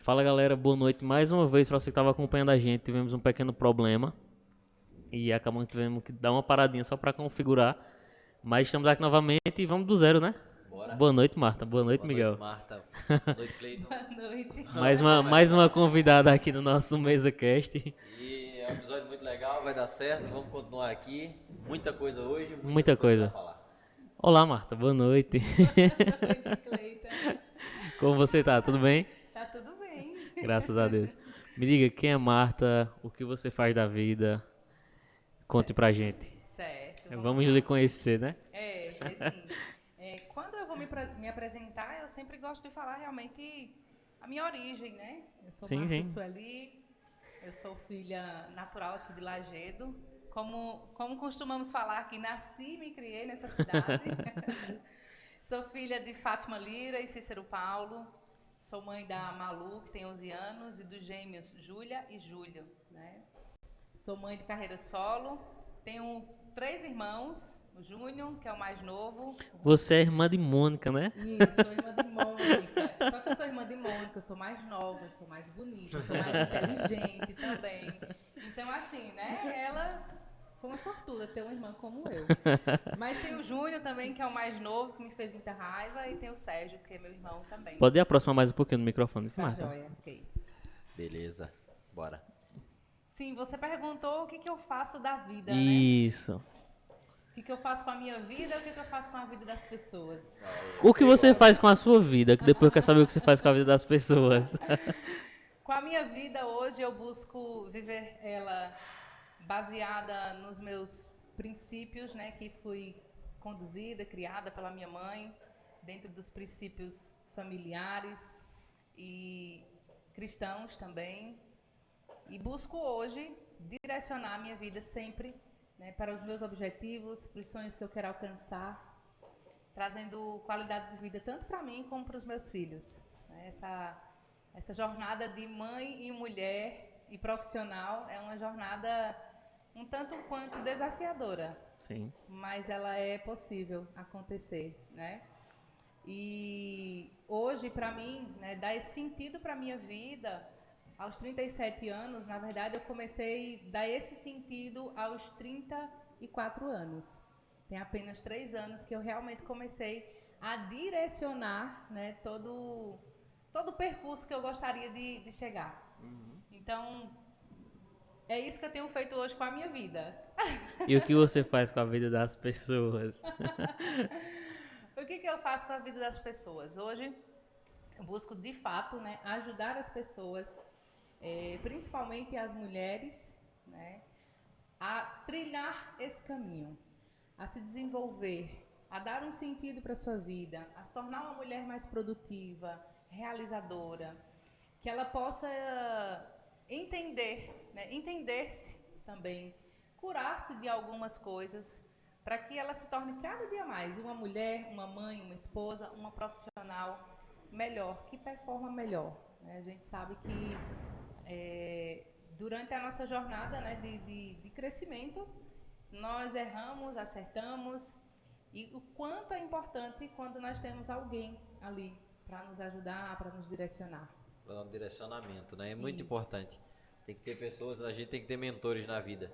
Fala galera, boa noite mais uma vez para você que estava acompanhando a gente. Tivemos um pequeno problema e acabamos tendo que dar uma paradinha só para configurar. Mas estamos aqui novamente e vamos do zero, né? Bora. Boa noite, Marta. Boa noite, Boa Miguel. noite, Marta. Boa noite, Cleiton. Boa noite. Mais uma convidada aqui no nosso MesaCast. E é um episódio muito legal, vai dar certo. Vamos continuar aqui. Muita coisa hoje, Muita coisa. pra falar. Olá, Marta. Boa noite. Boa noite, Cleiton. Como você tá? Tudo bem? Tá tudo bem. Graças a Deus. Me diga, quem é Marta? O que você faz da vida? Conte pra gente. Certo. Vamos lá. lhe conhecer, né? Assim, quando eu vou me apresentar, eu sempre gosto de falar realmente a minha origem, né? Eu sou Sim, Marta sim. Sueli, eu sou filha natural aqui de Lagedo. Como costumamos falar aqui, nasci e me criei nessa cidade. Sou filha de Fátima Lira e Cícero Paulo. Sou mãe da Malu, que tem 11 anos, e dos gêmeos Júlia e Júlio, né? Sou mãe de carreira solo. Tenho 3 irmãos. O Júnior, que é o mais novo. Você é irmã de Mônica, né? Isso, sou irmã de Mônica. Só que eu sou irmã de Mônica, eu sou mais nova, sou mais bonita, sou mais inteligente também. Então, assim, né? Ela foi uma sortuda ter uma irmã como eu. Mas tem o Júnior também, que é o mais novo, que me fez muita raiva. E tem o Sérgio, que é meu irmão também. Pode ir aproximar mais um pouquinho do microfone, Tá Marta. joia, ok. Beleza, bora. Sim, você perguntou o que eu faço da vida, Isso. né? O que eu faço com a minha vida, o que eu faço com a vida das pessoas. O que você faz com a sua vida? Que depois eu quero saber o que você faz com a vida das pessoas. Com a minha vida hoje, eu busco viver ela baseada nos meus princípios, né? Que fui conduzida, criada pela minha mãe, dentro dos princípios familiares e cristãos também. E busco hoje direcionar a minha vida sempre, né, para os meus objetivos, para os sonhos que eu quero alcançar, trazendo qualidade de vida tanto para mim como para os meus filhos. Né? Essa jornada de mãe e mulher e profissional é uma jornada um tanto quanto desafiadora. Sim. Mas ela é possível acontecer, né? E hoje, para mim, né, dar esse sentido para a minha vida, aos 37 anos, na verdade, eu comecei a dar esse sentido aos 34 anos. Tem apenas 3 anos que eu realmente comecei a direcionar, né, todo o percurso que eu gostaria de chegar. Então, é isso que eu tenho feito hoje com a minha vida. E o que você faz com a vida das pessoas? O que eu faço com a vida das pessoas? Hoje, eu busco, de fato, né, ajudar as pessoas, principalmente as mulheres, né, a trilhar esse caminho, a se desenvolver, a dar um sentido para a sua vida, a se tornar uma mulher mais produtiva, realizadora, que ela possa entender, né, entender-se também, curar-se de algumas coisas, para que ela se torne cada dia mais uma mulher, uma mãe, uma esposa, uma profissional melhor, que performa melhor. Né? A gente sabe que durante a nossa jornada, né, de crescimento, nós erramos, acertamos, e o quanto é importante quando nós temos alguém ali para nos ajudar, para nos direcionar. Para dar um direcionamento, né? É muito Isso. importante. Tem que ter pessoas, a gente tem que ter mentores na vida.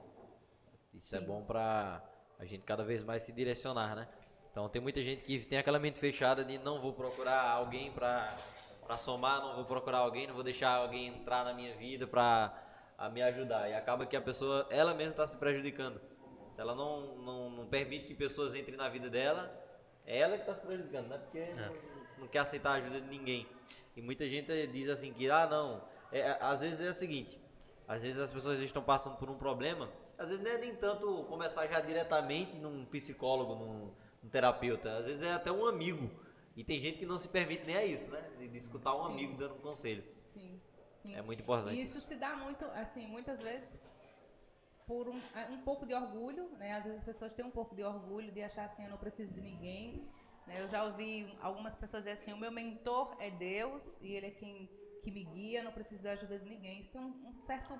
Isso Sim. é bom para a gente cada vez mais se direcionar, né? Então tem muita gente que tem aquela mente fechada de não vou procurar alguém para somar, não vou procurar alguém, não vou deixar alguém entrar na minha vida para me ajudar. E acaba que a pessoa, ela mesma está se prejudicando. Se ela não permite que pessoas entrem na vida dela, é ela que está se prejudicando, né? Porque não quer aceitar a ajuda de ninguém. E muita gente diz assim que, não, às vezes é o seguinte, às vezes as pessoas estão passando por um problema, às vezes não é nem tanto começar já diretamente num psicólogo, num terapeuta, às vezes é até um amigo. E tem gente que não se permite nem a isso, né? De escutar um amigo dando um conselho. Sim, sim. É muito importante. E isso se dá muito, assim, muitas vezes por um pouco de orgulho, né? Às vezes as pessoas têm um pouco de orgulho de achar assim, eu não preciso de ninguém. Né? Eu já ouvi algumas pessoas dizer assim, o meu mentor é Deus e ele é quem que me guia, não preciso da ajuda de ninguém. Isso tem um certo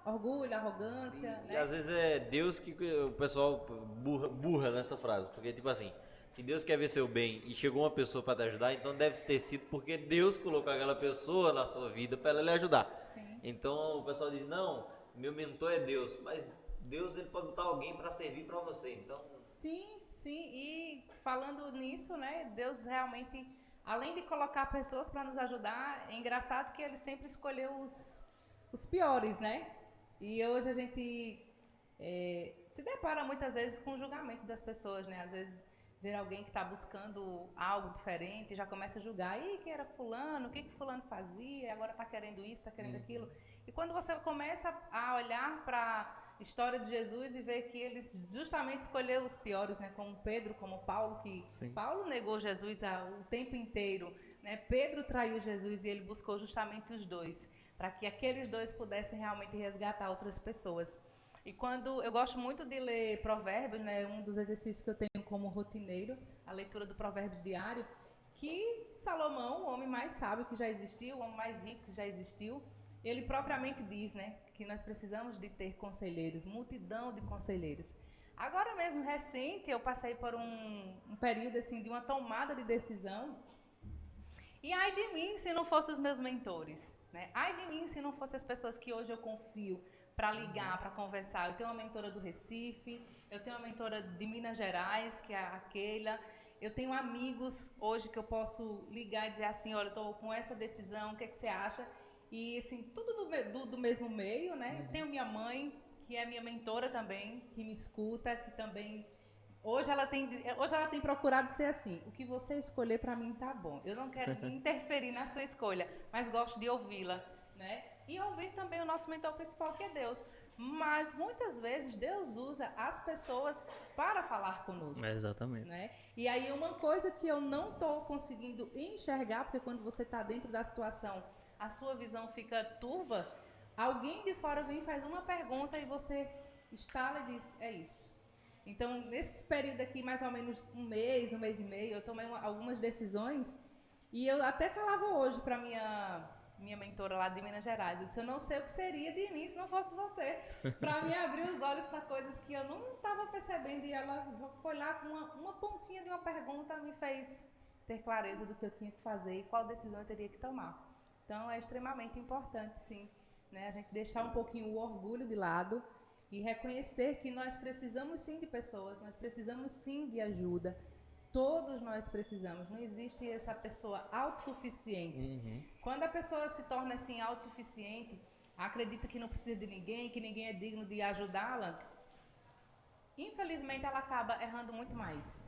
orgulho, arrogância, E né? às vezes é Deus que o pessoal burra nessa frase. Porque, tipo assim, Se Deus quer ver seu bem e chegou uma pessoa para te ajudar, então deve ter sido porque Deus colocou aquela pessoa na sua vida para ela lhe ajudar. Sim. Então o pessoal diz, não, meu mentor é Deus, mas Deus ele pode botar alguém para servir para você. Então Sim, sim. E falando nisso, né, Deus realmente, além de colocar pessoas para nos ajudar, é engraçado que ele sempre escolheu os piores, né? E hoje a gente se depara muitas vezes com o julgamento das pessoas, né? Às vezes ver alguém que está buscando algo diferente, já começa a julgar, ih, que era fulano, o que fulano fazia, agora está querendo isso, está querendo aquilo. E quando você começa a olhar para a história de Jesus e ver que ele justamente escolheu os piores, né? Como Pedro, como Paulo, que Sim. Paulo negou Jesus o tempo inteiro, né? Pedro traiu Jesus e ele buscou justamente os dois, para que aqueles dois pudessem realmente resgatar outras pessoas. E quando eu gosto muito de ler Provérbios, né, um dos exercícios que eu tenho como rotineiro, a leitura do Provérbios diário, que Salomão, o homem mais sábio que já existiu, o homem mais rico que já existiu, ele propriamente diz, né, que nós precisamos de ter conselheiros, multidão de conselheiros. Agora mesmo, recente, eu passei por um período assim, de uma tomada de decisão. E ai de mim se não fossem os meus mentores, né? Ai de mim se não fossem as pessoas que hoje eu confio para ligar, para conversar. Eu tenho uma mentora do Recife, eu tenho uma mentora de Minas Gerais, que é a Keila. Eu tenho amigos hoje que eu posso ligar e dizer assim, olha, eu estou com essa decisão, o que você acha? E assim, tudo do mesmo meio, né? Tenho minha mãe, que é minha mentora também, que me escuta, que também... Hoje ela tem procurado ser assim, o que você escolher para mim tá bom. Eu não quero interferir na sua escolha, mas gosto de ouvi-la, né? E ouvir também o nosso mentor principal, que é Deus. Mas muitas vezes Deus usa as pessoas para falar conosco. Exatamente. Né? E aí uma coisa que eu não estou conseguindo enxergar, porque quando você está dentro da situação, a sua visão fica turva, alguém de fora vem e faz uma pergunta e você estala e diz, é isso. Então, nesse período aqui, mais ou menos um mês e meio, eu tomei algumas decisões e eu até falava hoje para minha mentora lá de Minas Gerais, eu disse, eu não sei o que seria de mim se não fosse você, para me abrir os olhos para coisas que eu não estava percebendo, e ela foi lá com uma pontinha de uma pergunta, me fez ter clareza do que eu tinha que fazer e qual decisão eu teria que tomar. Então é extremamente importante, sim, né, a gente deixar um pouquinho o orgulho de lado e reconhecer que nós precisamos sim de pessoas, nós precisamos sim de ajuda. Todos nós precisamos, não existe essa pessoa autossuficiente. Quando a pessoa se torna assim autossuficiente, acredita que não precisa de ninguém, que ninguém é digno de ajudá-la, infelizmente ela acaba errando muito mais.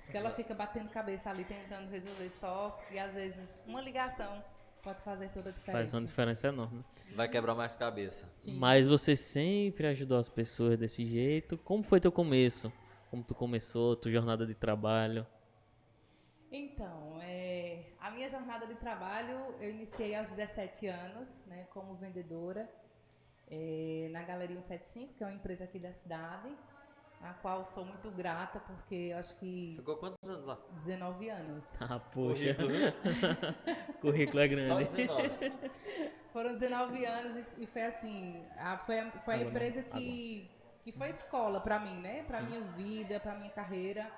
Porque ela fica batendo cabeça ali, tentando resolver só, e às vezes uma ligação pode fazer toda a diferença. Faz uma diferença enorme. vai quebrar mais cabeça. Sim. Mas você sempre ajudou as pessoas desse jeito. Como foi teu começo? Como tu começou, tua jornada de trabalho? Então, a minha jornada de trabalho eu iniciei aos 17 anos, né, como vendedora na Galeria 175, que é uma empresa aqui da cidade, a qual sou muito grata, porque eu acho que Ficou quantos anos lá? 19 anos. Ah, poxa. Currículo. Currículo é Só grande. 19. Foram 19 anos e foi assim, foi a empresa que foi escola para mim, né, para minha vida, para minha carreira.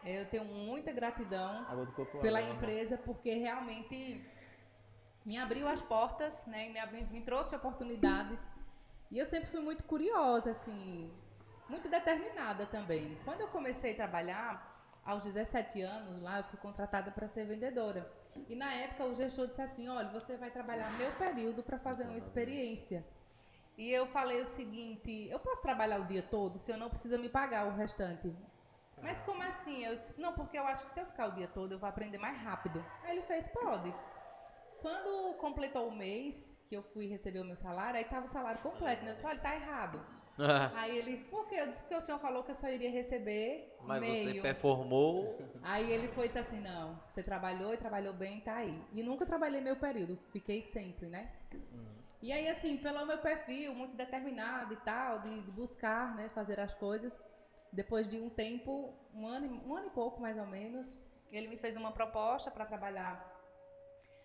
Eu tenho muita gratidão pela empresa, porque realmente me abriu as portas, né, me trouxe oportunidades. E eu sempre fui muito curiosa, assim, muito determinada também. Quando eu comecei a trabalhar, aos 17 anos, lá eu fui contratada para ser vendedora. E na época o gestor disse assim, olha, você vai trabalhar meio período para fazer uma experiência. E eu falei o seguinte, eu posso trabalhar o dia todo, se eu não precisa me pagar o restante? Mas como assim? Eu disse, não, porque eu acho que se eu ficar o dia todo eu vou aprender mais rápido. Aí ele fez, pode. Quando completou o mês, que eu fui receber o meu salário, aí estava o salário completo, né? Eu disse, olha, tá errado. Aí ele, por quê? Eu disse, porque o senhor falou que eu só iria receber Mas meio. você performou. Aí ele foi e disse assim, não, você trabalhou e trabalhou bem, tá aí. E nunca trabalhei meio período, fiquei sempre, né? E aí, assim, pelo meu perfil, muito determinado e tal, de buscar, né, fazer as coisas, depois de um tempo, um ano e pouco mais ou menos, ele me fez uma proposta para trabalhar.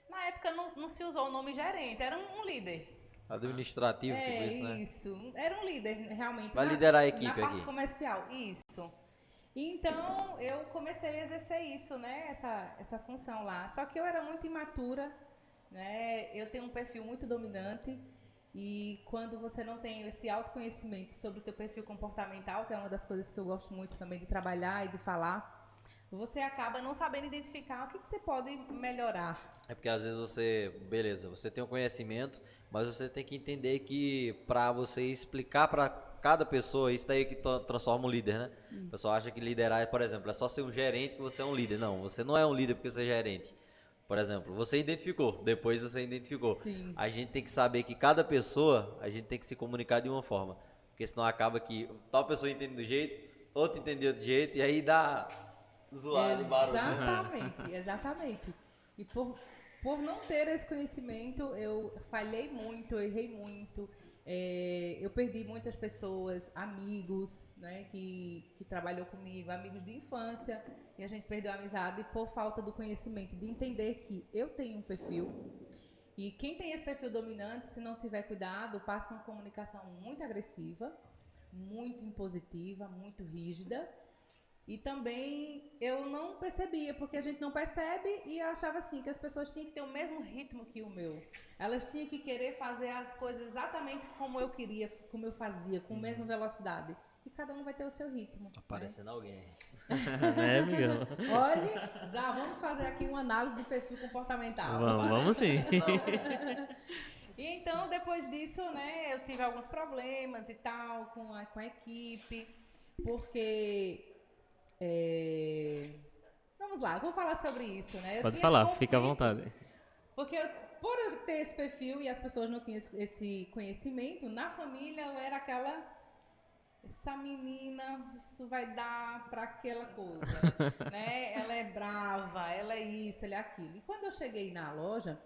Na época não se usou o nome gerente, era um líder. Administrativo, tipo isso, né? Isso, era um líder realmente. Vai liderar a na equipe parte aqui. comercial, isso. Então, eu comecei a exercer isso, né? Essa função lá. Só que eu era muito imatura, né? Eu tenho um perfil muito dominante e quando você não tem esse autoconhecimento sobre o teu perfil comportamental, que é uma das coisas que eu gosto muito também de trabalhar e de falar, você acaba não sabendo identificar o que você pode melhorar. É porque às vezes beleza, você tem o conhecimento, mas você tem que entender que para você explicar para cada pessoa, isso daí que transforma um líder, né? O pessoal acha que liderar, por exemplo, é só ser um gerente que você é um líder. Não, você não é um líder porque você é gerente. Por exemplo, você identificou, depois você identificou. Sim. A gente tem que saber que cada pessoa, a gente tem que se comunicar de uma forma. Porque senão acaba que tal pessoa entende do jeito, outra entende de outro jeito, e aí dá zoado e barulho. Exatamente, exatamente. E por não ter esse conhecimento, eu falhei muito, eu errei muito. Eu perdi muitas pessoas, amigos, né, que trabalhou comigo, amigos de infância, e a gente perdeu a amizade por falta do conhecimento, de entender que eu tenho um perfil, e quem tem esse perfil dominante, se não tiver cuidado, passa uma comunicação muito agressiva, muito impositiva, muito rígida. E também eu não percebia, porque a gente não percebe e eu achava assim, que as pessoas tinham que ter o mesmo ritmo que o meu. Elas tinham que querer fazer as coisas exatamente como eu queria, como eu fazia, com a mesma velocidade. E cada um vai ter o seu ritmo. Aparecendo alguém. Né, amigão? Olha, já vamos fazer aqui uma análise de perfil comportamental. Vamos sim. E então, depois disso, né, eu tive alguns problemas e tal com a equipe, porque... Vamos lá, vou falar sobre isso, né? Pode falar, fica à vontade. Porque por eu ter esse perfil e as pessoas não tinham esse conhecimento, na família eu era essa menina, isso vai dar para aquela coisa, né? Ela é brava, ela é isso, ela é aquilo. E quando eu cheguei na loja,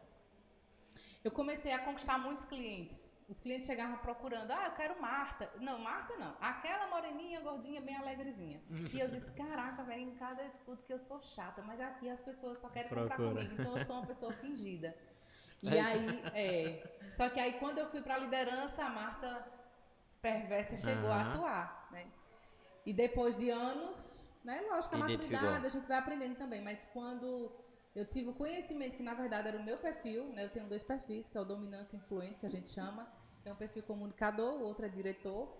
eu comecei a conquistar muitos clientes. Os clientes chegavam procurando, eu quero Marta. Não, Marta não. Aquela moreninha, gordinha, bem alegrezinha. E eu disse, caraca, velho, em casa eu escuto que eu sou chata, mas aqui as pessoas só querem comprar comigo, então eu sou uma pessoa fingida. E aí, só que aí quando eu fui pra liderança, a Marta perversa chegou a atuar, né? E depois de anos, né, lógico, a maturidade, a gente vai aprendendo também, mas quando... eu tive o conhecimento que, na verdade, era o meu perfil, né? Eu tenho 2 perfis, que é o dominante e influente, que a gente chama, que é um perfil comunicador, o outro é diretor.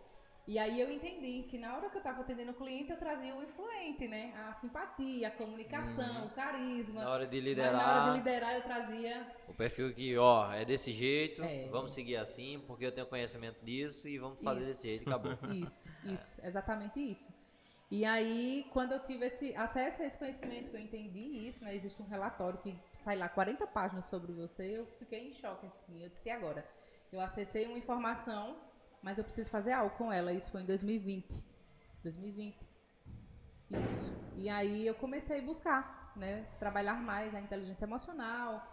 E aí eu entendi que na hora que eu estava atendendo o cliente, eu trazia o influente, né? A simpatia, a comunicação, o carisma. Na hora de liderar. Mas na hora de liderar, eu trazia... o perfil que, é desse jeito, vamos seguir assim, porque eu tenho conhecimento disso e vamos fazer desse jeito e acabou. Isso, exatamente isso. E aí, quando eu tive esse acesso a esse conhecimento, que eu entendi isso, né? Existe um relatório que sai lá 40 páginas sobre você, eu fiquei em choque, assim. Eu disse, e agora? Eu acessei uma informação, mas eu preciso fazer algo com ela. Isso foi em 2020. 2020. Isso. E aí eu comecei a buscar, né? Trabalhar mais a inteligência emocional,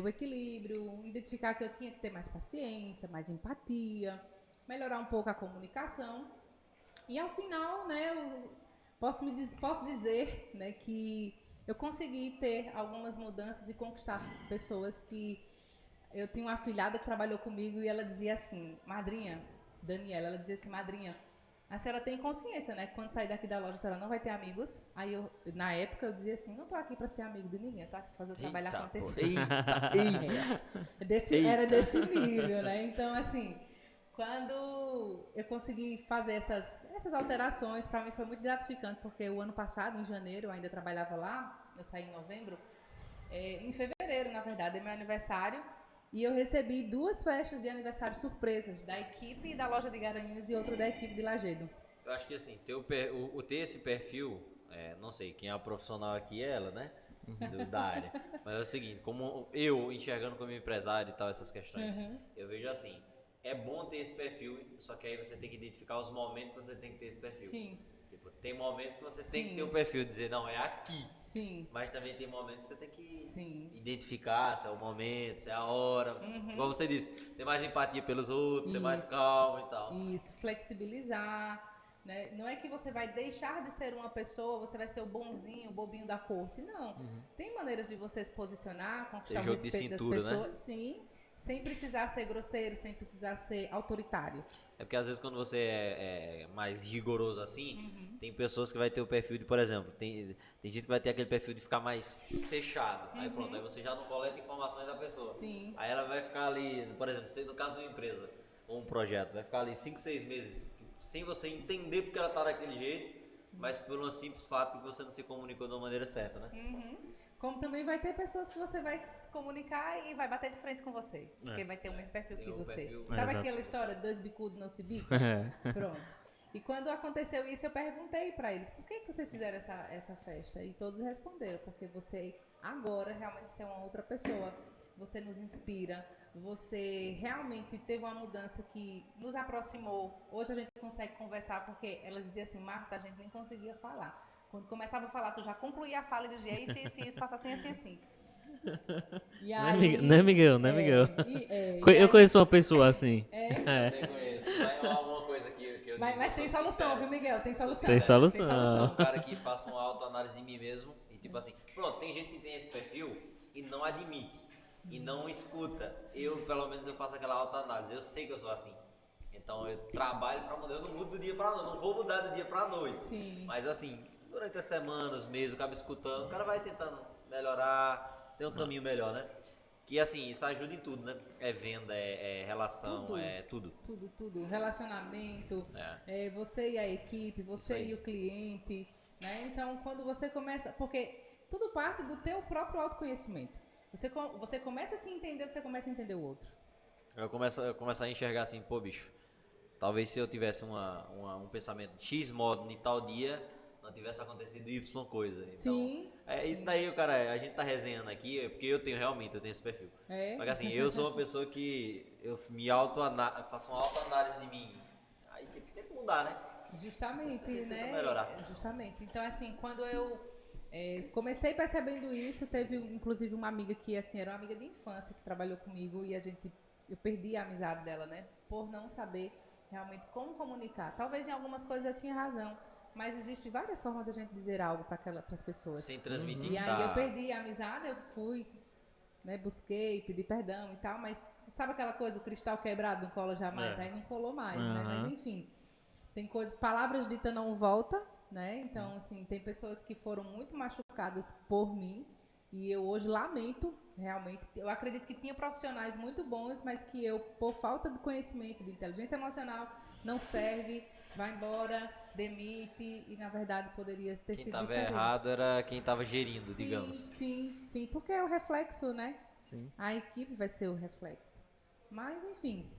o equilíbrio, identificar que eu tinha que ter mais paciência, mais empatia, melhorar um pouco a comunicação. E ao final, né, eu posso dizer, né, que eu consegui ter algumas mudanças e conquistar pessoas que... eu tinha uma afilhada que trabalhou comigo e ela dizia assim, madrinha, Daniela, ela dizia assim, madrinha, a senhora tem consciência, né, que quando sair daqui da loja a senhora não vai ter amigos? Aí eu, na época, eu dizia assim, não tô aqui para ser amigo de ninguém, eu tô aqui para fazer o trabalho acontecer. Era desse nível, né, então assim... quando eu consegui fazer essas alterações, para mim foi muito gratificante, porque o ano passado, em janeiro, eu ainda trabalhava lá, eu saí em novembro, em fevereiro, na verdade, é meu aniversário, e eu recebi 2 festas de aniversário surpresas, da equipe da loja de Garanhuns e outra da equipe de Lajedo. Eu acho que assim, ter esse perfil, não sei, quem é a profissional aqui é ela, né? Da área. Mas é o seguinte, como eu enxergando como empresário e tal, essas questões, eu vejo assim... é bom ter esse perfil, só que aí você tem que identificar os momentos que você tem que ter esse perfil. Sim. Tipo, tem momentos que você tem que ter o perfil, dizer, não, é aqui. Sim. Mas também tem momentos que você tem que identificar se é o momento, se é a hora. Igual você disse, ter mais empatia pelos outros, ser mais calmo e tal. Isso, flexibilizar. Né? Não é que você vai deixar de ser uma pessoa, você vai ser o bonzinho, o bobinho da corte. Não. Tem maneiras de você se posicionar, conquistar o respeito das pessoas. Né? Sim. Sem precisar ser grosseiro, sem precisar ser autoritário. É porque às vezes quando você é mais rigoroso assim, tem pessoas que vai ter o perfil de, por exemplo, tem gente que vai ter aquele perfil de ficar mais fechado. Aí pronto, aí você já não coleta informações da pessoa. Sim. Aí ela vai ficar ali, por exemplo, no caso de uma empresa ou um projeto, vai ficar ali 5, 6 meses sem você entender porque ela tá daquele jeito, mas por um simples fato de que você não se comunicou de uma maneira certa, né? Como também vai ter pessoas que você vai se comunicar e vai bater de frente com você. Porque vai ter o mesmo perfil Tem que um você. perfil. Sabe Exato. aquela história, dois bicudos não se bicam? Pronto. E quando aconteceu isso, eu perguntei pra eles, por que vocês fizeram essa festa? E todos responderam, porque você agora realmente você é uma outra pessoa. Você nos inspira, você realmente teve uma mudança que nos aproximou. Hoje a gente consegue conversar, porque elas diziam assim, Marta, a gente nem conseguia falar. Quando começava a falar, tu já concluía a fala e dizia isso, faça assim, assim, assim. E aí, Não é Miguel, não é Miguel. Eu aí- conheço uma pessoa assim. Também conheço. Mas alguma coisa que eu digo, Mas eu tem sou solução, sincero. viu, Miguel? Tem Eu sou solução. Tem sincero. solução. Eu sou um cara que faço uma autoanálise de mim mesmo e tipo assim, pronto, tem gente que tem esse perfil e não admite e não escuta. Eu, pelo menos, eu faço aquela autoanálise. Eu sei que eu sou assim. Então eu trabalho pra mudar. Eu não mudo do dia pra noite, não vou mudar do dia pra noite. Sim. Mas assim, durante as semanas, meses, o cara escutando, o cara vai tentando melhorar, ter um caminho melhor, né? Que assim, isso ajuda em tudo, né? É venda, é relação, Tudo. é tudo. Tudo. Relacionamento, você e a equipe, você Isso aí. e o cliente, né? Então, quando você começa... Porque tudo parte do teu próprio autoconhecimento. Você começa a se entender, você começa a entender o outro. Eu começo a enxergar assim, pô, bicho, talvez se eu tivesse um pensamento de X modo em tal dia, não tivesse acontecido Y coisa. Então, Sim, isso sim. daí, cara, a gente tá resenhando aqui, porque eu tenho esse perfil. É? Só que assim, eu sou uma pessoa que eu faço uma autoanálise de mim. Aí tem que mudar, né? Justamente, Tenta né? melhorar. Justamente. Então, assim, quando eu comecei percebendo isso, teve inclusive uma amiga que, assim, era uma amiga de infância que trabalhou comigo e eu perdi a amizade dela, né? Por não saber realmente como comunicar. Talvez em algumas coisas eu tinha razão, mas existe várias formas da gente dizer algo para as pessoas. Sem transmitir. E aí eu perdi a amizade, eu fui, né, busquei, pedi perdão e tal, mas sabe aquela coisa, o cristal quebrado não cola jamais? Aí não colou mais, né? Mas enfim, tem coisas, palavras ditas não volta, né? Então, assim, tem pessoas que foram muito machucadas por mim e eu hoje lamento, realmente. Eu acredito que tinha profissionais muito bons, mas que eu, por falta de conhecimento, de inteligência emocional, não serve, vai embora, demite e, na verdade, poderia ter Quem sido tava diferente. errado era quem tava gerindo, Sim, digamos. sim, porque é o reflexo, né? Sim. A equipe vai ser o reflexo. Mas, enfim,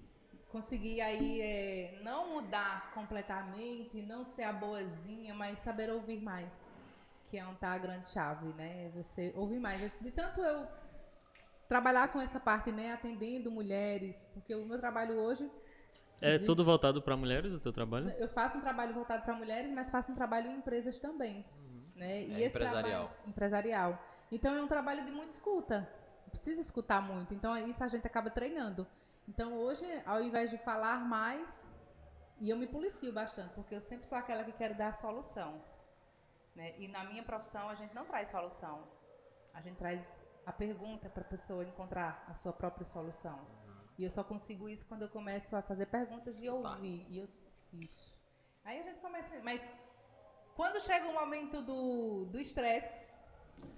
consegui aí não mudar completamente, não ser a boazinha, mas saber ouvir mais, que é onde tá a grande chave, né? Você ouvir mais. De tanto eu trabalhar com essa parte, né? Atendendo mulheres, porque o meu trabalho hoje... É tudo voltado para mulheres, o teu trabalho? Eu faço um trabalho voltado para mulheres, mas faço um trabalho em empresas também. Né? E esse empresarial. Trabalho, empresarial. Então é um trabalho de muita escuta. Precisa escutar muito. Então isso a gente acaba treinando. Então hoje, ao invés de falar mais, e eu me policio bastante, porque eu sempre sou aquela que quero dar a solução. Né? E na minha profissão a gente não traz solução. A gente traz a pergunta para a pessoa encontrar a sua própria solução. E eu só consigo isso quando eu começo a fazer perguntas e ouvir. Isso. Aí a gente começa... Mas quando chega o momento do estresse,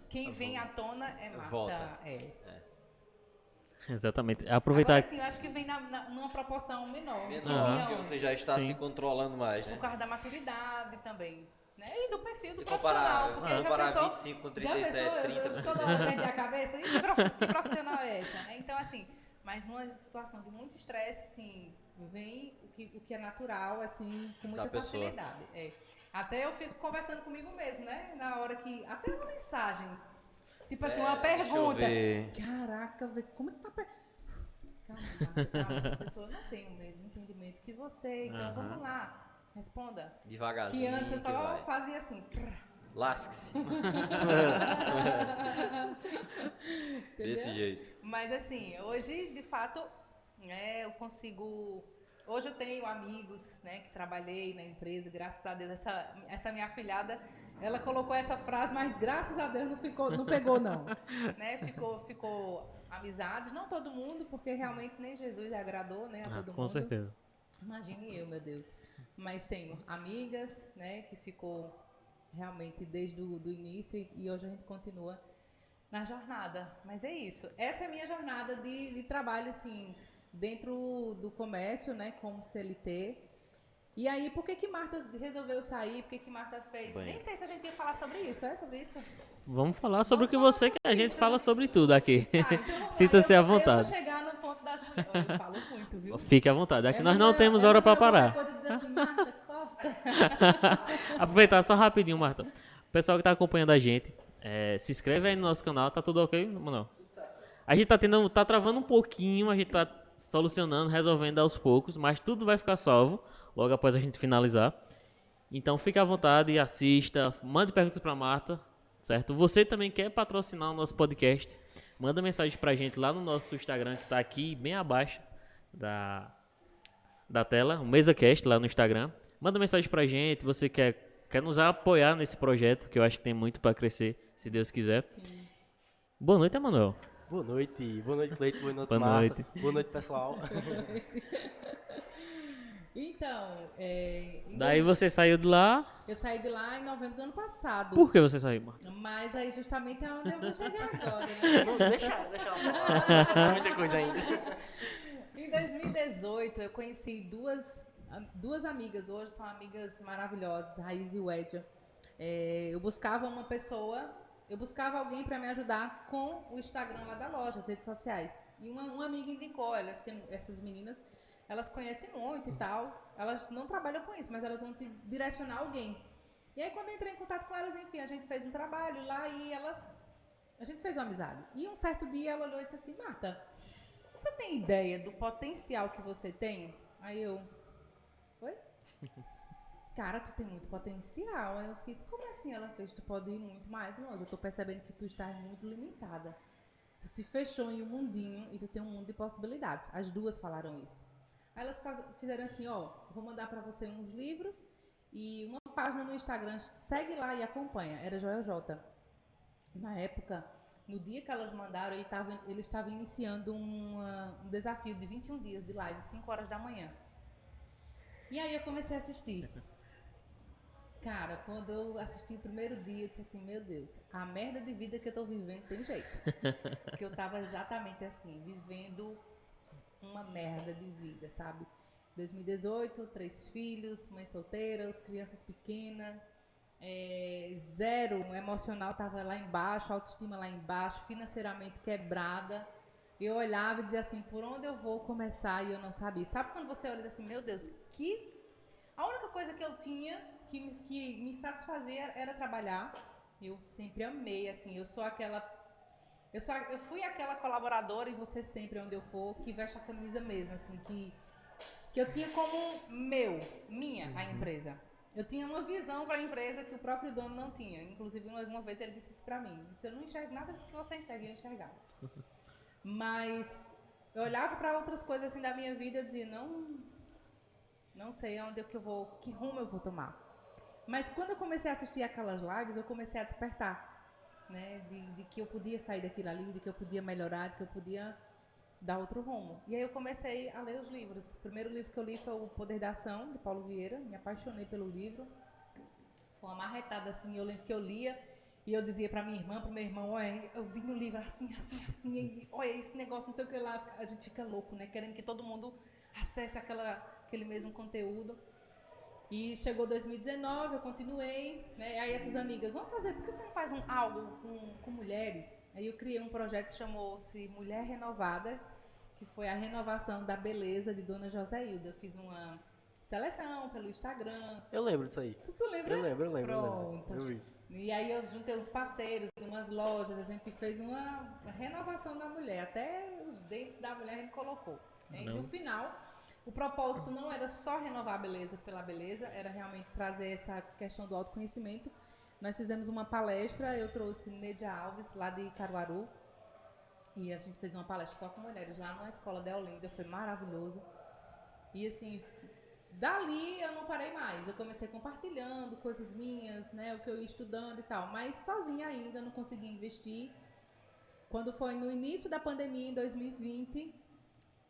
quem vem à tona é Marta. Volta. Exatamente. Aproveitar. Agora, assim, eu acho que vem numa proporção menor. Porque você já está Sim. se controlando mais, né? Por causa da maturidade também. Né? E do perfil do E profissional. Porque já pensou... 25 com Já 37, pensou? 30. Eu toda hora perdi a cabeça. E que profissional é essa? Né? Então, assim... Mas numa situação de muito estresse, assim, vem o que é natural, assim, com muita facilidade. Até eu fico conversando comigo mesmo, né? Na hora que... Até uma mensagem. Tipo assim, uma pergunta. Caraca, como é que tá... Calma, essa pessoa não tem o mesmo entendimento que você. Então, vamos lá. Responda. Devagarzinho. Que antes eu só fazia assim... Lasque-se. Desse jeito. Mas assim, hoje, de fato, né, eu consigo... Hoje eu tenho amigos, né, que trabalhei na empresa, graças a Deus. Essa minha afilhada, ela colocou essa frase, mas graças a Deus não pegou, não. Né, ficou amizades, não todo mundo, porque realmente nem Jesus agradou, né, a todo mundo. Com certeza. Imagine eu, meu Deus. Mas tenho amigas, né, que ficou realmente desde o do início e hoje a gente continua na jornada. Mas é isso. Essa é a minha jornada de trabalho, assim, dentro do comércio, né, como CLT. E aí, por que que Marta resolveu sair? Por que que Marta fez? Bem. Nem sei se a gente ia falar sobre isso. É sobre isso? Vamos falar sobre o Vamos que falar você quer. A sobre gente isso, fala né? sobre tudo aqui. Tá, então vamos lá. Sinta-se à Eu vou vontade. chegar no ponto das mulheres. Eu falo muito, viu? Fique à vontade. Aqui nós não Emanuel- temos hora para Emanuel qualquer parar. coisa diz assim, Marta, corta. Aproveitar só rapidinho, Marta. O pessoal que tá acompanhando a gente, se inscreve aí no nosso canal. Tá tudo ok, Manuel? A gente tá travando um pouquinho, a gente tá solucionando, resolvendo aos poucos, mas tudo vai ficar salvo logo após a gente finalizar. Então fique à vontade, assista, mande perguntas pra Marta, certo? Você também quer patrocinar o nosso podcast? Manda mensagem pra gente lá no nosso Instagram, que tá aqui bem abaixo da tela, o MesaCast lá no Instagram. Manda mensagem pra gente, você quer nos apoiar nesse projeto, que eu acho que tem muito pra crescer, se Deus quiser. Sim. Boa noite, Emanuel. Boa noite, Cleito, boa noite, Boa Marta. noite. Boa noite, pessoal. Então, Daí você saiu de lá. eu saí de lá em novembro do ano passado. Por que você saiu, Marta? Mas aí justamente é onde eu vou chegar agora, né? Não, deixa ela falar. Muita coisa ainda. Em 2018, eu conheci duas amigas, hoje são amigas maravilhosas, Raiz e Wedja. Eu buscava alguém para me ajudar com o Instagram lá da loja, as redes sociais. E uma amiga indicou, essas meninas, elas conhecem muito e tal, elas não trabalham com isso, mas elas vão te direcionar alguém. E aí quando eu entrei em contato com elas, enfim, a gente fez um trabalho lá e a gente fez uma amizade. E um certo dia ela olhou e disse assim, Marta, você tem ideia do potencial que você tem? Aí eu, oi? Cara, tu tem muito potencial. Aí eu fiz, como assim? Ela fez, tu pode ir muito mais longe. Eu tô percebendo que tu estás muito limitada. Tu se fechou em um mundinho e tu tem um mundo de possibilidades. As duas falaram isso. Aí elas fizeram assim, ó, vou mandar pra você uns livros e uma página no Instagram, segue lá e acompanha. Era Joel J. Na época, no dia que elas mandaram, ele estava iniciando um desafio de 21 dias de live, 5 horas da manhã. E aí eu comecei a assistir. Cara, quando eu assisti o primeiro dia, eu disse assim, meu Deus, a merda de vida que eu tô vivendo tem jeito. Porque eu tava exatamente assim, vivendo uma merda de vida, sabe? 2018, 3 filhos, mãe solteira, crianças pequenas, zero emocional, tava lá embaixo, autoestima lá embaixo, financeiramente quebrada. Eu olhava e dizia assim, por onde eu vou começar? E eu não sabia. Sabe quando você olha e diz assim, meu Deus, a única coisa que eu tinha que me satisfazia era trabalhar. Eu sempre amei, assim, eu fui aquela colaboradora, e você sempre, onde eu for, que veste a camisa mesmo, assim, que eu tinha como minha, a empresa. Eu tinha uma visão para a empresa que o próprio dono não tinha. Inclusive, uma vez ele disse isso para mim. Ele disse, eu não enxergo nada disso que você enxerga, eu enxergava. Mas eu olhava para outras coisas assim da minha vida e eu dizia, não sei onde é que eu vou, que rumo eu vou tomar. Mas quando eu comecei a assistir aquelas lives, eu comecei a despertar, né, de que eu podia sair daquilo ali, de que eu podia melhorar, de que eu podia dar outro rumo. E aí eu comecei a ler os livros. O primeiro livro que eu li foi O Poder da Ação, de Paulo Vieira. Me apaixonei pelo livro. Foi uma marretada assim, eu lembro que eu lia e eu dizia pra minha irmã, pro meu irmão, olha, eu vi no livro assim, e olha esse negócio, não sei o que lá. A gente fica louco, né, querendo que todo mundo acesse aquele mesmo conteúdo. E chegou 2019, eu continuei, né? Aí essas amigas, vamos fazer, por que você não faz algo com mulheres? Aí eu criei um projeto que chamou-se Mulher Renovada, que foi a renovação da beleza de Dona Joséilda. Eu fiz uma seleção pelo Instagram. Eu lembro disso aí. Tu lembra? Eu lembro. Pronto. Eu vi. E aí eu juntei uns parceiros, umas lojas, a gente fez uma renovação da mulher, até os dentes da mulher a gente colocou. E no final, o propósito não era só renovar a beleza pela beleza, era realmente trazer essa questão do autoconhecimento. Nós fizemos uma palestra, eu trouxe Nedia Alves, lá de Caruaru, e a gente fez uma palestra só com mulheres lá na escola de Olinda, foi maravilhoso. E assim, dali eu não parei mais, eu comecei compartilhando coisas minhas, né, o que eu ia estudando e tal, mas sozinha ainda, não consegui investir. Quando foi no início da pandemia, em 2020,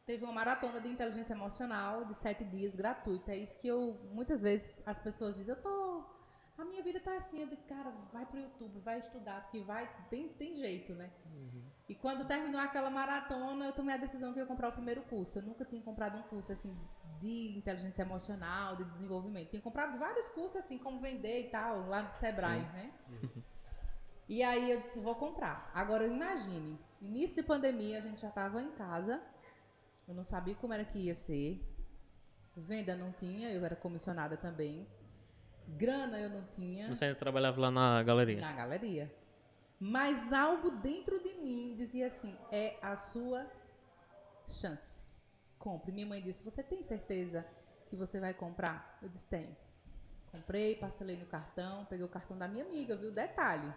teve uma maratona de inteligência emocional de 7 dias gratuita. É isso que muitas vezes as pessoas dizem, a minha vida tá assim. Eu digo, cara, vai pro YouTube, vai estudar, porque tem jeito, né? E quando terminou aquela maratona, eu tomei a decisão que eu ia comprar o primeiro curso. Eu nunca tinha comprado um curso, assim, de inteligência emocional, de desenvolvimento. Tinha comprado vários cursos, assim, como vender e tal, lá do Sebrae, né? E aí eu disse, vou comprar. Agora, imagine, início de pandemia, a gente já estava em casa, eu não sabia como era que ia ser, venda não tinha, eu era comissionada também, grana eu não tinha. Você ainda trabalhava lá na galeria? Na galeria. Mas algo dentro de mim dizia assim, é a sua chance. Compre. Minha mãe disse, você tem certeza que você vai comprar? Eu disse, tenho. Comprei, parcelei no cartão, peguei o cartão da minha amiga, viu? Detalhe.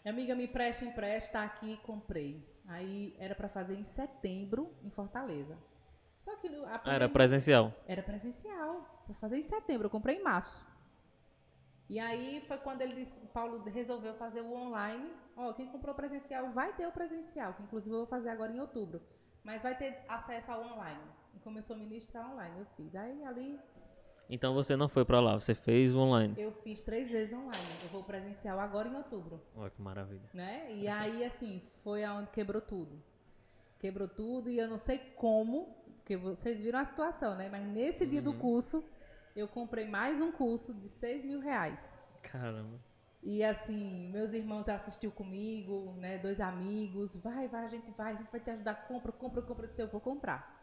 Minha amiga me empresta, aqui, comprei. Aí era para fazer em setembro, em Fortaleza. Só que a pandemia... Era presencial? Era presencial. Para fazer em setembro, eu comprei em março. E aí foi quando ele disse, Paulo resolveu fazer o online. Quem comprou presencial vai ter o presencial, que inclusive eu vou fazer agora em outubro. Mas vai ter acesso ao online. E começou a ministrar online, eu fiz. Aí ali... Então você não foi pra lá, você fez o online? Eu fiz 3 vezes online. Eu vou presencial agora em outubro. Olha que maravilha. Né? E aí, assim, foi aonde quebrou tudo. Quebrou tudo e eu não sei como, porque vocês viram a situação, né? Mas nesse dia do curso, eu comprei mais um curso de R$6.000. Caramba. E assim, meus irmãos assistiram comigo, né? 2 amigos. Vai, a gente vai te ajudar. Compra. Eu disse, eu vou comprar.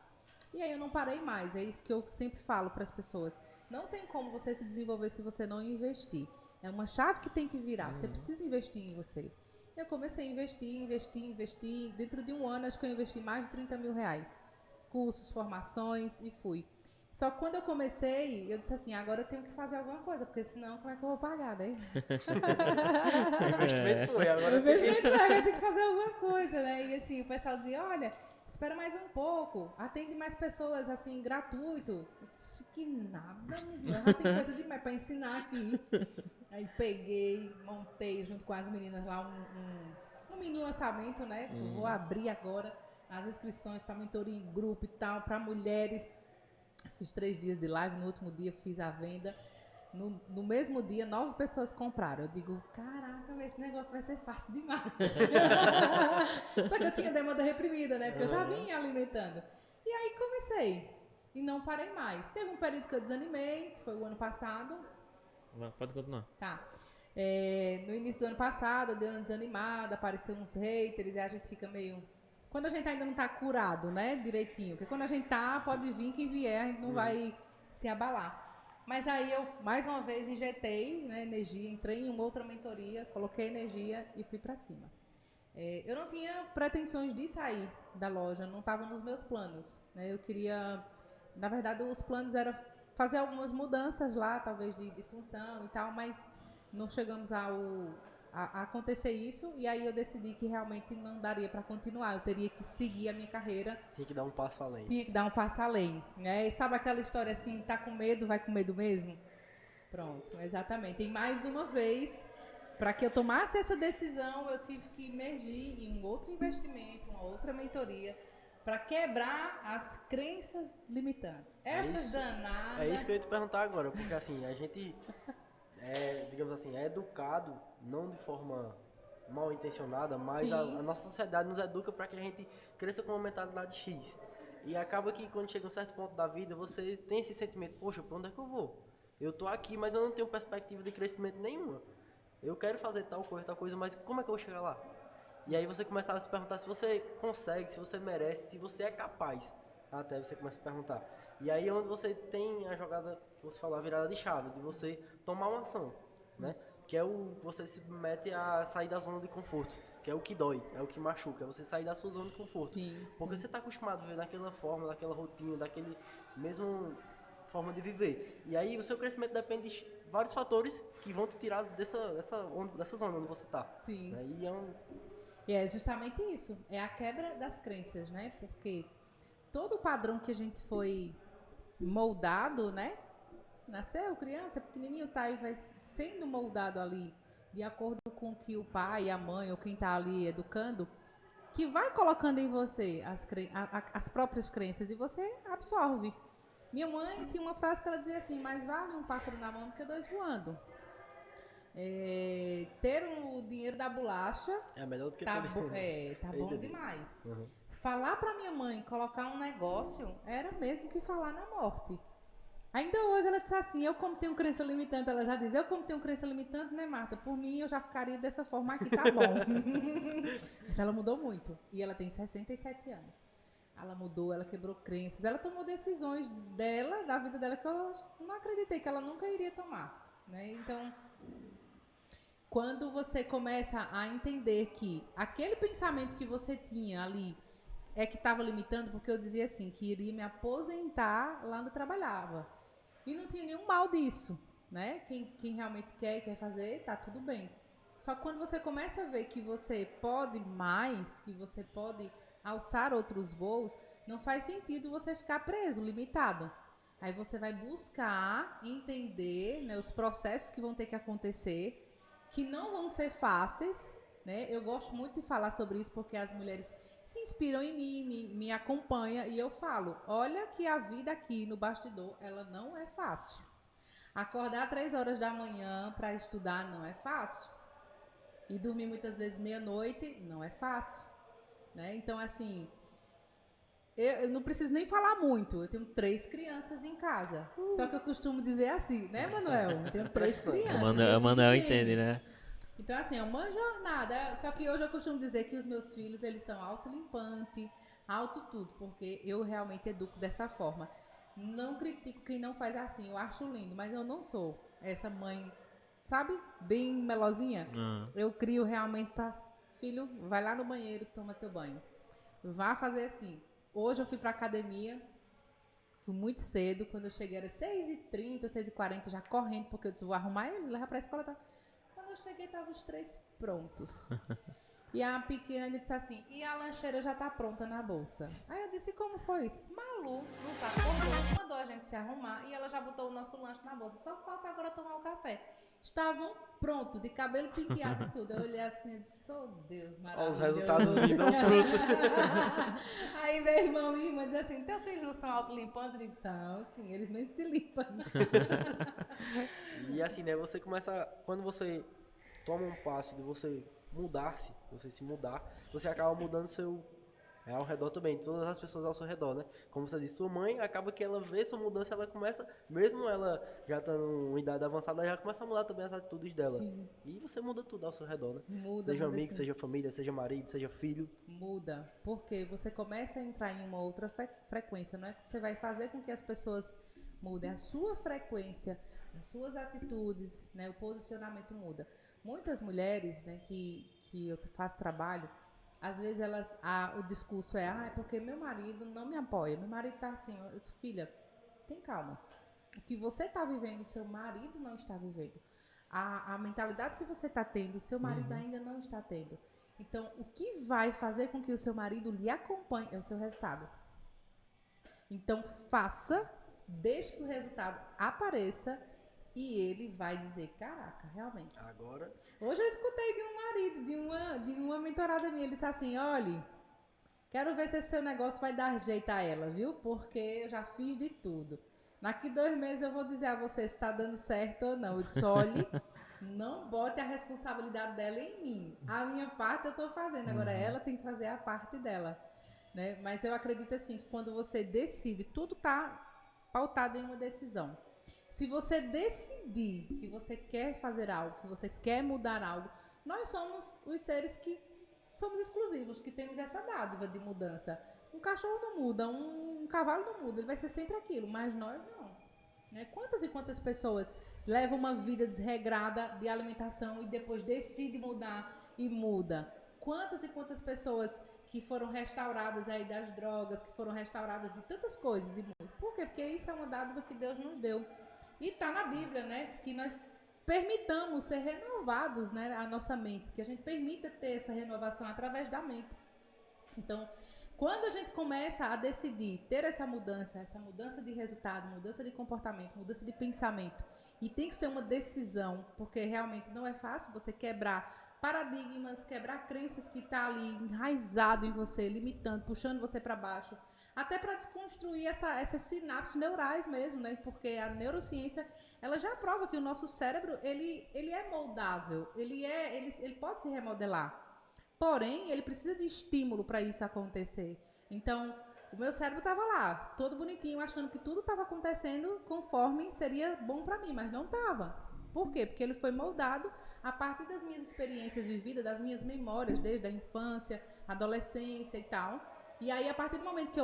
E aí eu não parei mais. É isso que eu sempre falo para as pessoas. Não tem como você se desenvolver se você não investir. É uma chave que tem que virar. Você precisa investir em você. Eu comecei a investir. Dentro de um ano, acho que eu investi mais de R$30.000. Cursos, formações e fui. Só que quando eu comecei, eu disse assim, agora eu tenho que fazer alguma coisa, porque senão como é que eu vou pagar, né? O investimento foi, agora O investimento eu tenho que fazer alguma coisa, né? E assim, o pessoal dizia, olha, espera mais um pouco, atende mais pessoas, assim, gratuito. Eu disse que nada, já tem coisa demais pra ensinar aqui. Aí peguei, montei junto com as meninas lá um mini lançamento, né? Disse, vou abrir agora as inscrições para mentoria em grupo e tal, para mulheres. Fiz 3 dias de live, no último dia fiz a venda. No mesmo dia, 9 pessoas compraram. Eu digo, caraca, mas esse negócio vai ser fácil demais. Só que eu tinha demanda reprimida, né? Porque eu já vinha alimentando. E aí comecei. E não parei mais. Teve um período que eu desanimei, que foi o ano passado. Pode continuar. Tá. No início do ano passado, eu dei uma desanimada, apareceram uns haters, e a gente fica meio... Quando a gente ainda não tá curado, né, direitinho. Porque quando a gente tá, pode vir quem vier, a gente não vai se abalar. Mas aí eu, mais uma vez, injetei, né, energia, entrei em uma outra mentoria, coloquei energia e fui pra cima. Eu não tinha pretensões de sair da loja, não estava nos meus planos, né? Eu queria... Na verdade, os planos eram fazer algumas mudanças lá, talvez de função e tal, mas não chegamos a acontecer isso, e aí eu decidi que realmente não daria para continuar, eu teria que seguir a minha carreira. Tinha que dar um passo além. Tinha que dar um passo além, né? E sabe aquela história assim, tá com medo, vai com medo mesmo? Pronto, exatamente. E mais uma vez, para que eu tomasse essa decisão, eu tive que emergir em um outro investimento, uma outra mentoria, para quebrar as crenças limitantes. Essas danadas... É isso que eu ia te perguntar agora, porque assim, a gente... digamos assim, é educado, não de forma mal intencionada, mas a nossa sociedade nos educa para que a gente cresça com uma mentalidade X. E acaba que quando chega um certo ponto da vida, você tem esse sentimento, poxa, para onde é que eu vou? Eu tô aqui, mas eu não tenho perspectiva de crescimento nenhuma. Eu quero fazer tal coisa, mas como é que eu vou chegar lá? E aí você começa a se perguntar se você consegue, se você merece, se você é capaz. Até você começa a perguntar. E aí é onde você tem a jogada, que você falou, a virada de chave, de você tomar uma ação, né? Que é você se mete a sair da zona de conforto, que é o que dói, é o que machuca, é você sair da sua zona de conforto. Porque você está acostumado a viver daquela forma, daquela rotina, daquele mesmo forma de viver. E aí o seu crescimento depende de vários fatores que vão te tirar dessa zona onde você está. Sim. Né? E é justamente isso, é a quebra das crenças, né? Porque todo o padrão que a gente foi moldado, né? Nasceu, criança, pequenininho, tá e vai sendo moldado ali de acordo com o que o pai, a mãe ou quem tá ali educando que vai colocando em você as próprias crenças e você absorve. Minha mãe tinha uma frase que ela dizia assim: mais vale um pássaro na mão do que dois voando. Ter o dinheiro da bolacha É melhor do que tá, ter. tá bom demais. Uhum. Falar pra minha mãe colocar um negócio era mesmo que falar na morte. Ainda hoje ela disse assim: eu como tenho crença limitante, ela já diz, eu como tenho crença limitante, né, Marta? Por mim eu já ficaria dessa forma aqui, tá bom. Mas ela mudou muito. E ela tem 67 anos. Ela mudou, ela quebrou crenças, ela tomou decisões dela, da vida dela, que eu não acreditei que ela nunca iria tomar. Né? Então, quando você começa a entender que aquele pensamento que você tinha ali é que estava limitando, porque eu dizia assim, que iria me aposentar lá onde eu trabalhava. E não tinha nenhum mal disso, né? Quem realmente quer fazer, tá tudo bem. Só que quando você começa a ver que você pode mais, que você pode alçar outros voos, não faz sentido você ficar preso, limitado. Aí você vai buscar entender, né, os processos que vão ter que acontecer, que não vão ser fáceis, né? Eu gosto muito de falar sobre isso porque as mulheres se inspiram em mim, me acompanham e eu falo, olha que a vida aqui no bastidor, ela não é fácil. Acordar 3 horas da manhã para estudar não é fácil. E dormir muitas vezes meia-noite não é fácil. Né? Então, assim, eu não preciso nem falar muito. Eu tenho 3 crianças em casa. Só que eu costumo dizer assim, né, Manuel? Eu tenho 3 crianças. O Manuel entende, né? Então, assim, é uma jornada. Só que hoje eu costumo dizer que os meus filhos, eles são autolimpante, auto tudo, porque eu realmente educo dessa forma. Não critico quem não faz assim, eu acho lindo, mas eu não sou essa mãe, sabe? Bem melosinha. Eu crio realmente pra... Filho, vai lá no banheiro, toma teu banho. Vá fazer assim. Hoje eu fui pra academia, fui muito cedo, quando eu cheguei era 6h30, 6h40, já correndo, porque eu disse, vou arrumar eles, levar pra escola, tá? Quando eu cheguei, estavam os 3 prontos. E a pequena disse assim, e a lancheira já tá pronta na bolsa. Aí eu disse, como foi isso? Malu nos acordou, mandou a gente se arrumar e ela já botou o nosso lanche na bolsa. Só falta agora tomar o café. Estavam prontos, de cabelo penteado e tudo. Eu olhei assim e disse, oh Deus, maravilhoso. Os resultados viram fruto. Aí meu irmão e minha irmã dizem assim, teus filhos não são autolimpantes? Eu digo, são, sim, eles mesmo se limpam. E assim, né, você começa, quando você toma um passo de você mudar-se, você se mudar, você acaba mudando seu ao redor também, todas as pessoas ao seu redor, né? Como você disse, sua mãe, acaba que ela vê sua mudança, ela começa, mesmo ela já estando em idade avançada, ela já começa a mudar também as atitudes dela. Sim. E você muda tudo ao seu redor, né? Muda, seja muda amigo, sim. seja família, seja marido, seja filho. Muda, porque você começa a entrar em uma outra frequência, não é que você vai fazer com que as pessoas mudem, a sua frequência, as suas atitudes, né, o posicionamento muda. Muitas mulheres, né, que eu faço trabalho, às vezes o discurso é porque meu marido não me apoia, meu marido tá assim, eu disse, filha, tem calma, o que você tá vivendo, seu marido não está vivendo, a mentalidade que você tá tendo, seu marido ainda não está tendo. Então, o que vai fazer com que o seu marido lhe acompanhe é o seu resultado. Então, faça, deixe que o resultado apareça e ele vai dizer, caraca, realmente. Agora... Hoje eu escutei de um marido, de uma mentorada minha, ele disse assim, olha, quero ver se esse seu negócio vai dar jeito a ela, viu? Porque eu já fiz de tudo. Daqui 2 meses eu vou dizer a você se está dando certo ou não. Eu disse, olhe, não bote a responsabilidade dela em mim. A minha parte eu estou fazendo, agora ela tem que fazer a parte dela. Né? Mas eu acredito assim, que quando você decide, tudo está pautado em uma decisão. Se você decidir que você quer fazer algo, que você quer mudar algo, nós somos os seres que somos exclusivos, que temos essa dádiva de mudança. Um cachorro não muda, um cavalo não muda, ele vai ser sempre aquilo, mas nós não. Né? Quantas e quantas pessoas levam uma vida desregrada de alimentação e depois decidem mudar e muda? Quantas e quantas pessoas que foram restauradas aí das drogas, que foram restauradas de tantas coisas e mudam? Por quê? Porque isso é uma dádiva que Deus nos deu. E está na Bíblia, né? Que nós permitamos ser renovados, né? A nossa mente, que a gente permita ter essa renovação através da mente. Então, quando a gente começa a decidir ter essa mudança de resultado, mudança de comportamento, mudança de pensamento, e tem que ser uma decisão, porque realmente não é fácil você quebrar paradigmas, quebrar crenças que tá ali enraizado em você, limitando, puxando você para baixo, até para desconstruir essas sinapses neurais mesmo, né? Porque a neurociência, ela já prova que o nosso cérebro, ele é moldável, ele pode se remodelar. Porém, ele precisa de estímulo para isso acontecer. Então, o meu cérebro estava lá, todo bonitinho, achando que tudo estava acontecendo conforme seria bom para mim, mas não estava. Por quê? Porque ele foi moldado a partir das minhas experiências vividas, das minhas memórias, desde a infância, adolescência e tal. E aí, a partir do momento que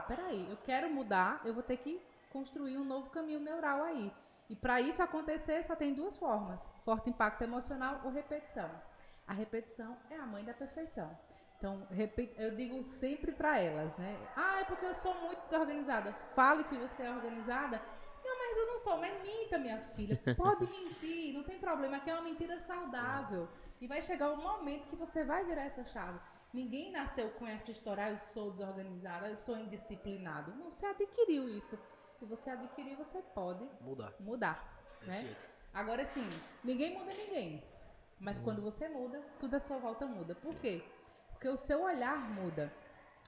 peraí, eu quero mudar, eu vou ter que construir um novo caminho neural aí. E para isso acontecer, só tem duas formas: forte impacto emocional ou repetição. A repetição é a mãe da perfeição. Então, eu digo sempre para elas, né? É porque eu sou muito desorganizada. Fale que você é organizada. Não, mas eu não sou. Mas minta, minha filha. Pode mentir, não tem problema. Aqui é uma mentira saudável. E vai chegar um momento que você vai virar essa chave. Ninguém nasceu com essa história: eu sou desorganizada, eu sou indisciplinado. Não, você adquiriu isso. Se você adquirir, você pode mudar, né? Agora, sim, ninguém muda ninguém. Mas quando você muda, tudo à sua volta muda. Por quê? Porque o seu olhar muda.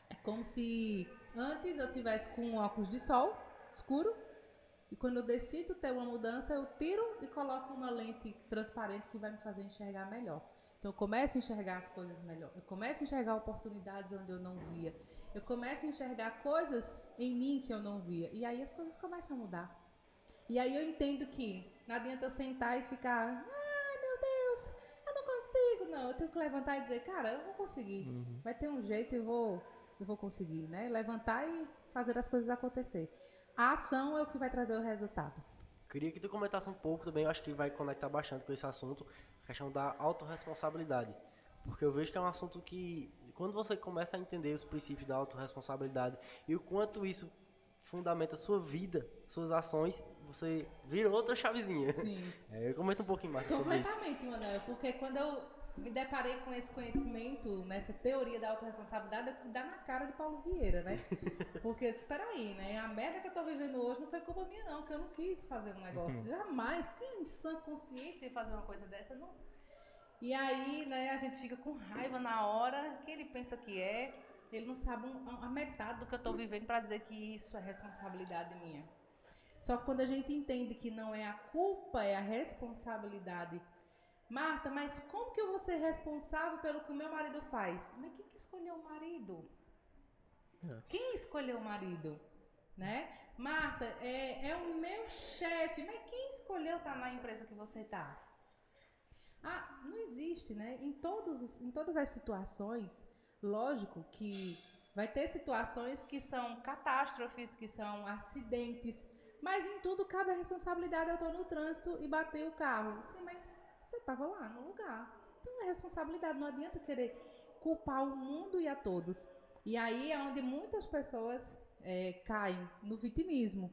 É como se antes eu tivesse com um óculos de sol escuro e quando eu decido ter uma mudança, eu tiro e coloco uma lente transparente que vai me fazer enxergar melhor. Então eu começo a enxergar as coisas melhor. Eu começo a enxergar oportunidades onde eu não via. Eu começo a enxergar coisas em mim que eu não via. E aí as coisas começam a mudar. E aí eu entendo que não adianta eu sentar e ficar: ai, meu Deus, eu não consigo. Não, eu tenho que levantar e dizer: cara, eu vou conseguir. Vai ter um jeito e eu vou conseguir, né? Levantar e fazer as coisas acontecer. A ação é o que vai trazer o resultado. Queria que tu comentasse um pouco também, eu acho que vai conectar bastante com esse assunto, a questão da autorresponsabilidade. Porque eu vejo que é um assunto que, quando você começa a entender os princípios da autorresponsabilidade e o quanto isso fundamenta a sua vida, suas ações, você vira outra chavezinha. Sim. Eu comento um pouquinho mais sobre isso. Completamente, Manuel, porque quando eu me deparei com esse conhecimento, nessa teoria da autorresponsabilidade, eu que dá na cara de Paulo Vieira, né? Porque eu disse: peraí, né? A merda que eu tô vivendo hoje não foi culpa minha, não, que eu não quis fazer um negócio. Jamais, quem em sã consciência ia fazer uma coisa dessa, não. E aí, né, a gente fica com raiva na hora, que ele pensa que ele não sabe a metade do que eu tô vivendo para dizer que isso é responsabilidade minha. Só que quando a gente entende que não é a culpa, é a responsabilidade. Marta, mas como que eu vou ser responsável pelo que o meu marido faz? Mas quem que escolheu o marido? Quem escolheu o marido? Né? Marta, é o meu chefe. Mas quem escolheu estar na empresa que você está? Não existe, né? Em todas as situações, lógico que vai ter situações que são catástrofes, que são acidentes, mas em tudo cabe a responsabilidade. Eu estou no trânsito e bati o carro. Sim, mas você estava lá no lugar. Então é responsabilidade, não adianta querer culpar o mundo e a todos. E aí é onde muitas pessoas caem no vitimismo.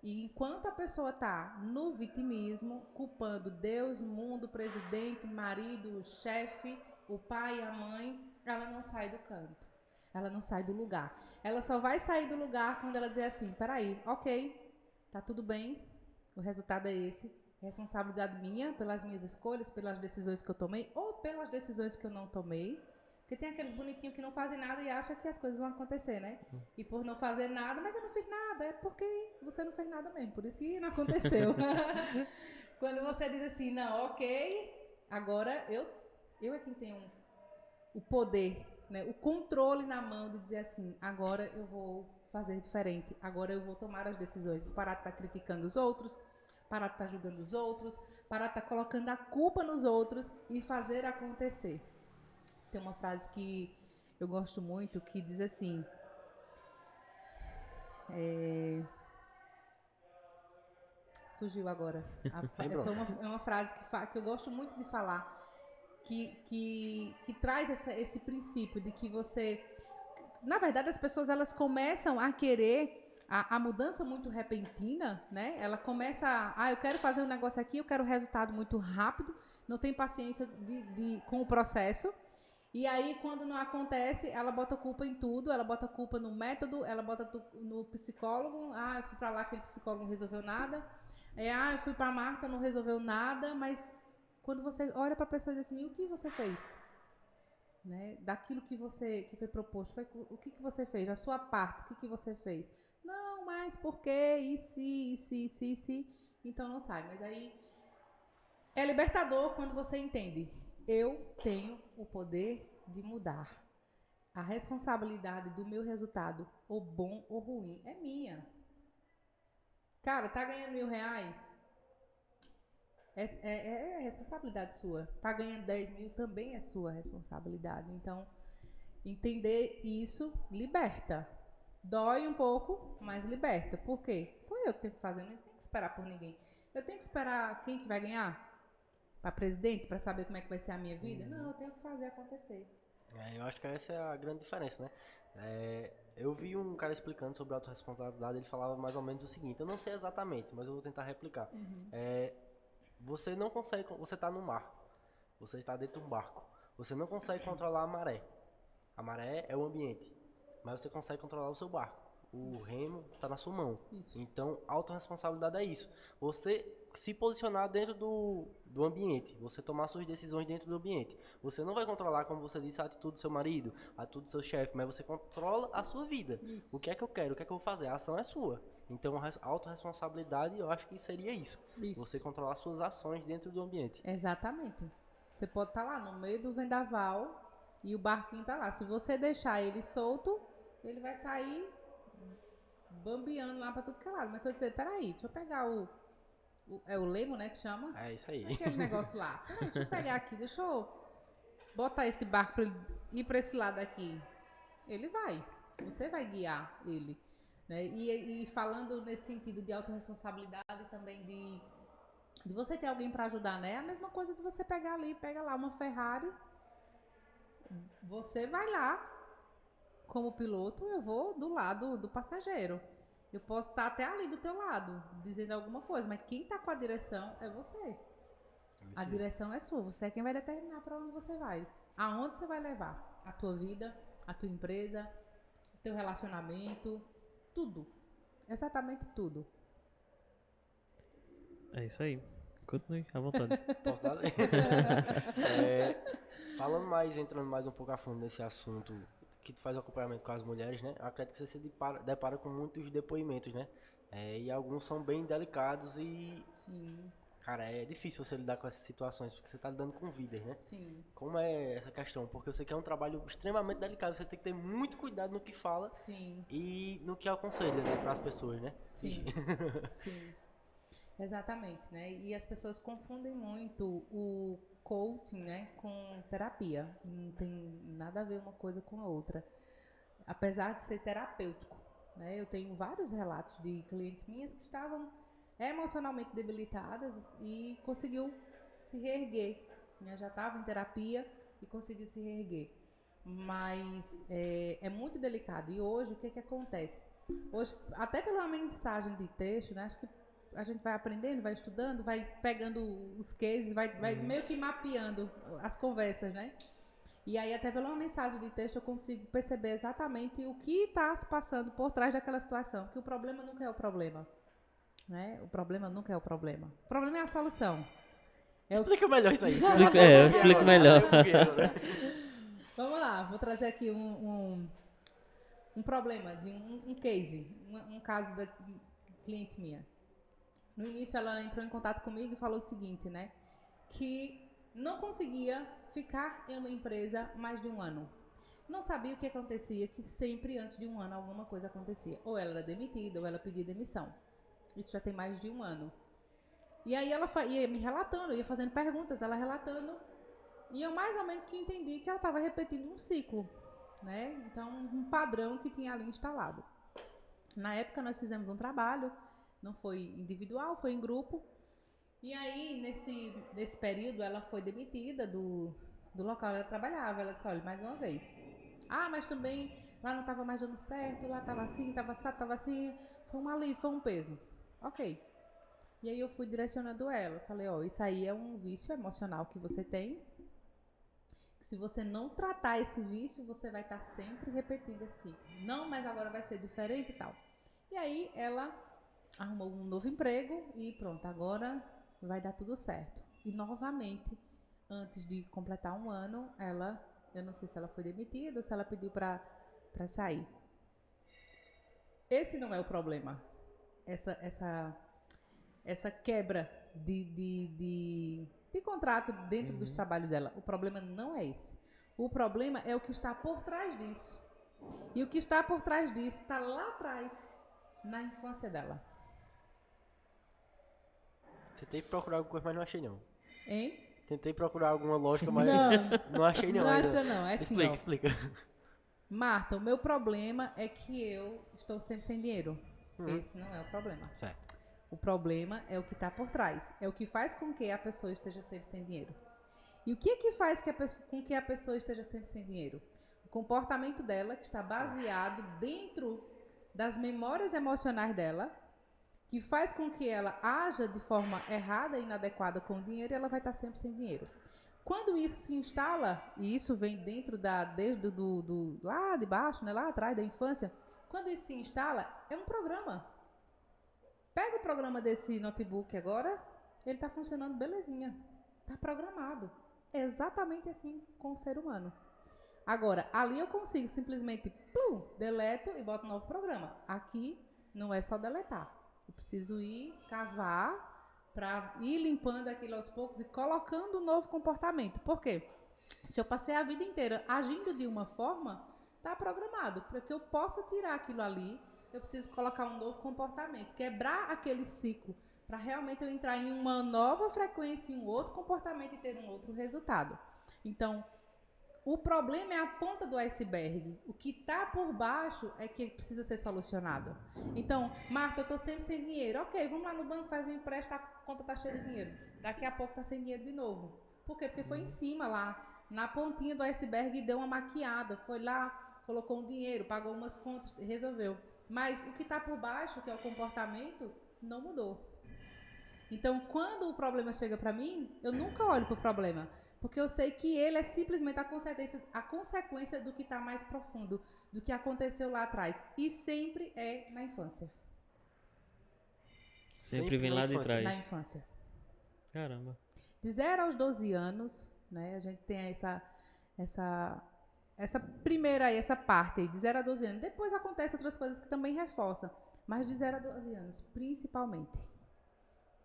E enquanto a pessoa está no vitimismo, culpando Deus, mundo, presidente, marido, chefe, o pai e a mãe, ela não sai do canto. Ela não sai do lugar. Ela só vai sair do lugar quando ela dizer assim: peraí, ok, tá tudo bem, o resultado é esse. Responsabilidade minha pelas minhas escolhas, pelas decisões que eu tomei ou pelas decisões que eu não tomei. Porque tem aqueles bonitinhos que não fazem nada e acham que as coisas vão acontecer, né? E por não fazer nada: mas eu não fiz nada. É porque você não fez nada mesmo, por isso que não aconteceu. Quando você diz assim: não, ok, agora eu é quem tenho o poder, né? O controle na mão de dizer assim: agora eu vou fazer diferente, agora eu vou tomar as decisões, vou parar de estar criticando os outros, parar de estar julgando os outros, parar de estar colocando a culpa nos outros e fazer acontecer. Tem uma frase que eu gosto muito que diz assim: fugiu agora. É uma frase que eu gosto muito de falar, que traz esse princípio de que você... Na verdade, as pessoas elas começam a querer a mudança muito repentina, né? Ela começa eu quero fazer um negócio aqui, eu quero resultado muito rápido, não tem paciência com o processo. E aí, quando não acontece, ela bota culpa em tudo, ela bota culpa no método, ela bota no psicólogo. Eu fui pra lá, aquele psicólogo não resolveu nada. Eu fui pra Marta, não resolveu nada, mas quando você olha para a pessoa e diz assim, e o que você fez? Né? Daquilo que foi proposto, o que você fez? A sua parte, o que você fez? Não, mas por quê? E se? Então não sai. Mas aí é libertador quando você entende. Eu tenho o poder de mudar. A responsabilidade do meu resultado, ou bom ou ruim, é minha. Cara, tá ganhando R$1.000? É responsabilidade sua. Tá ganhando 10 mil, também é sua responsabilidade. Então, entender isso liberta. Dói um pouco, mas liberta. Por quê? Sou eu que tenho que fazer, eu não tenho que esperar por ninguém. Eu tenho que esperar quem que vai ganhar? Para presidente, para saber como é que vai ser a minha vida? Não, eu tenho que fazer acontecer. Eu acho que essa é a grande diferença, né? Eu vi um cara explicando sobre autorresponsabilidade, ele falava mais ou menos o seguinte, eu não sei exatamente, mas eu vou tentar replicar. Você não consegue, você está no mar, você está dentro de um barco, você não consegue controlar a maré. A maré é o ambiente, mas você consegue controlar o seu barco. O remo está na sua mão. Isso. Então, autorresponsabilidade é isso. Você se posicionar dentro do ambiente, você tomar suas decisões dentro do ambiente. Você não vai controlar, como você disse, a atitude do seu marido, a atitude do seu chefe, mas você controla a sua vida. Isso. O que é que eu quero, o que é que eu vou fazer? A ação é sua. Então, a autorresponsabilidade, eu acho que seria isso. Você controlar suas ações dentro do ambiente. Exatamente. Você pode estar lá no meio do vendaval e o barquinho está lá. Se você deixar ele solto, ele vai sair bambeando lá para tudo que é lado. Mas se eu dizer, peraí, deixa eu pegar é o lemo, né, que chama? É isso aí. Aquele negócio lá. Peraí, deixa eu pegar aqui, deixa eu botar esse barco para ele ir para esse lado aqui. Ele vai. Você vai guiar ele. Né? E falando nesse sentido de autorresponsabilidade também de você ter alguém para ajudar, né? É a mesma coisa de você pega lá uma Ferrari, você vai lá como piloto, eu vou do lado do passageiro. Eu posso estar até ali do teu lado, dizendo alguma coisa, mas quem está com a direção é você. A direção é sua, você é quem vai determinar para onde você vai. Aonde você vai levar a tua vida, a tua empresa, o teu relacionamento, tudo. Exatamente tudo. É isso aí. Continue à vontade. Posso dar? Falando mais, entrando mais um pouco a fundo nesse assunto que tu faz acompanhamento com as mulheres, né? Eu acredito que você se depara com muitos depoimentos, né? E alguns são bem delicados e... Sim. Cara, é difícil você lidar com essas situações, porque você tá lidando com vidas, né? Sim. Como é essa questão? Porque eu sei que é um trabalho extremamente delicado, você tem que ter muito cuidado no que fala. Sim. E no que aconselha, né, para as pessoas, né? Sim. Sim. Exatamente, né? E as pessoas confundem muito o coaching, né, com terapia. Não tem nada a ver uma coisa com a outra. Apesar de ser terapêutico, né? Eu tenho vários relatos de clientes minhas que estavam emocionalmente debilitadas e conseguiu se reerguer, né? Já estava em terapia e conseguiu se reerguer. Mas é muito delicado. E hoje, o que acontece? Hoje, até pela mensagem de texto, né? Acho que a gente vai aprendendo, vai estudando, vai pegando os cases, vai meio que mapeando as conversas, né? E aí, até pela mensagem de texto, eu consigo perceber exatamente o que está se passando por trás daquela situação. Que o problema nunca é o problema, né? O problema nunca é o problema. O problema é a solução. Explica melhor isso aí. Eu explico melhor. Vamos lá, vou trazer aqui um problema, de um case, um caso da cliente minha. No início ela entrou em contato comigo e falou o seguinte, né? Que não conseguia ficar em uma empresa mais de um ano. Não sabia o que acontecia, que sempre antes de um ano alguma coisa acontecia. Ou ela era demitida, ou ela pedia demissão. Isso já tem mais de um ano. E aí ela ia me relatando, ia fazendo perguntas, ela relatando. E eu mais ou menos que entendi que ela estava repetindo um ciclo, né? Então, um padrão que tinha ali instalado. Na época nós fizemos um trabalho, não foi individual, foi em grupo. E aí, nesse período, ela foi demitida do local onde ela trabalhava. Ela disse, olha, mais uma vez. Ah, mas também lá não estava mais dando certo, lá estava assim, estava assim. Foi um alívio, foi um peso. Ok. E aí eu fui direcionando ela. Falei, ó, isso aí é um vício emocional que você tem. Se você não tratar esse vício, você vai estar sempre repetindo assim. Não, mas agora vai ser diferente e tal. E aí ela arrumou um novo emprego e pronto, agora vai dar tudo certo. E novamente, antes de completar 1 ano, eu não sei se ela foi demitida ou se ela pediu para sair. Esse não é o problema. Essa quebra de contrato dentro dos trabalhos dela. O problema não é esse. O problema é o que está por trás disso. E o que está por trás disso está lá atrás, na infância dela. Tentei procurar alguma coisa, mas não achei não. Hein? Tentei procurar alguma lógica, mas Não. não achei não. Não ainda. acha não, é assim, ó. Explica. Marta, o meu problema é que eu estou sempre sem dinheiro. Esse não é o problema. Certo. O problema é o que está por trás. É o que faz com que a pessoa esteja sempre sem dinheiro. E o que é que faz com que a pessoa esteja sempre sem dinheiro? O comportamento dela, que está baseado dentro das memórias emocionais dela, que faz com que ela haja de forma errada e inadequada com o dinheiro, e ela vai estar sempre sem dinheiro. Quando isso se instala, e isso vem dentro desde lá de baixo, né, lá atrás da infância, quando isso se instala, é um programa. Pega o programa desse notebook agora, ele está funcionando belezinha. Está programado. É exatamente assim com o ser humano. Agora, ali eu consigo simplesmente, deleto e boto um novo programa. Aqui não é só deletar. Eu preciso ir cavar para ir limpando aquilo aos poucos e colocando um novo comportamento. Por quê? Se eu passei a vida inteira agindo de uma forma, está programado. Para que eu possa tirar aquilo ali, eu preciso colocar um novo comportamento, quebrar aquele ciclo, para realmente eu entrar em uma nova frequência, em um outro comportamento e ter um outro resultado. Então, o problema é a ponta do iceberg. O que está por baixo é que precisa ser solucionado. Então, Marta, eu estou sempre sem dinheiro. Ok, vamos lá no banco, faz um empréstimo, a conta está cheia de dinheiro. Daqui a pouco está sem dinheiro de novo. Por quê? Porque foi em cima lá, na pontinha do iceberg, e deu uma maquiada. Foi lá, colocou um dinheiro, pagou umas contas, resolveu. Mas o que está por baixo, que é o comportamento, não mudou. Então, quando o problema chega para mim, eu nunca olho para o problema. Porque eu sei que ele é simplesmente a consequência do que está mais profundo, do que aconteceu lá atrás. E sempre é na infância. Sempre vem lá de trás. Na infância. Caramba. De 0 aos 12 anos, né, a gente tem essa primeira aí, essa parte aí, de 0 a 12 anos. Depois acontecem outras coisas que também reforçam. Mas de 0 a 12 anos, principalmente.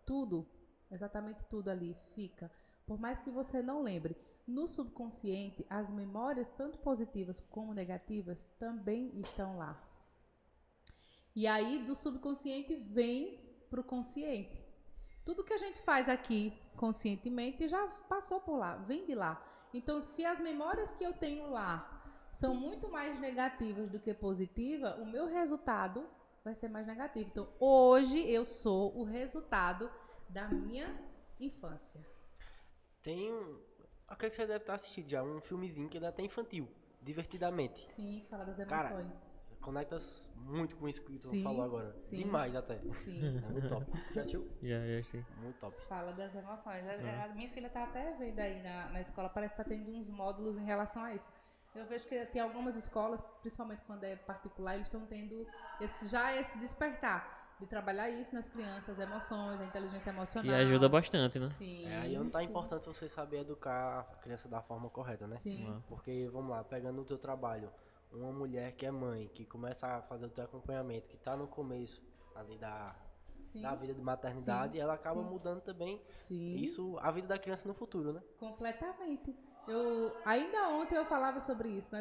Tudo, exatamente tudo ali fica. Por mais que você não lembre, no subconsciente, as memórias, tanto positivas como negativas, também estão lá. E aí, do subconsciente, vem para o consciente. Tudo que a gente faz aqui, conscientemente, já passou por lá, vem de lá. Então, se as memórias que eu tenho lá são muito mais negativas do que positivas, o meu resultado vai ser mais negativo. Então, hoje, eu sou o resultado da minha infância. Tem aquele que você deve estar assistindo já, um filmezinho que ele é até infantil, Divertidamente. Sim, fala das emoções. Cara, conectas muito com isso que tu Sim, falou agora. sim. Demais até. Sim. É muito top. Já assistiu? Já sei. Muito top. Fala das emoções. A minha filha tá até vendo aí na escola, parece que tá tendo uns módulos em relação a isso. Eu vejo que tem algumas escolas, principalmente quando é particular, eles estão tendo esse despertar de trabalhar isso nas crianças, as emoções, a inteligência emocional. Que ajuda bastante, né? Sim. Aí onde tá sim. importante você saber educar a criança da forma correta, né? Sim. Porque, vamos lá, pegando o teu trabalho, uma mulher que é mãe, que começa a fazer o teu acompanhamento, que tá no começo ali da vida de maternidade, Sim, ela acaba sim. mudando também Sim. isso, a vida da criança no futuro, né? Completamente. Ainda ontem eu falava sobre isso.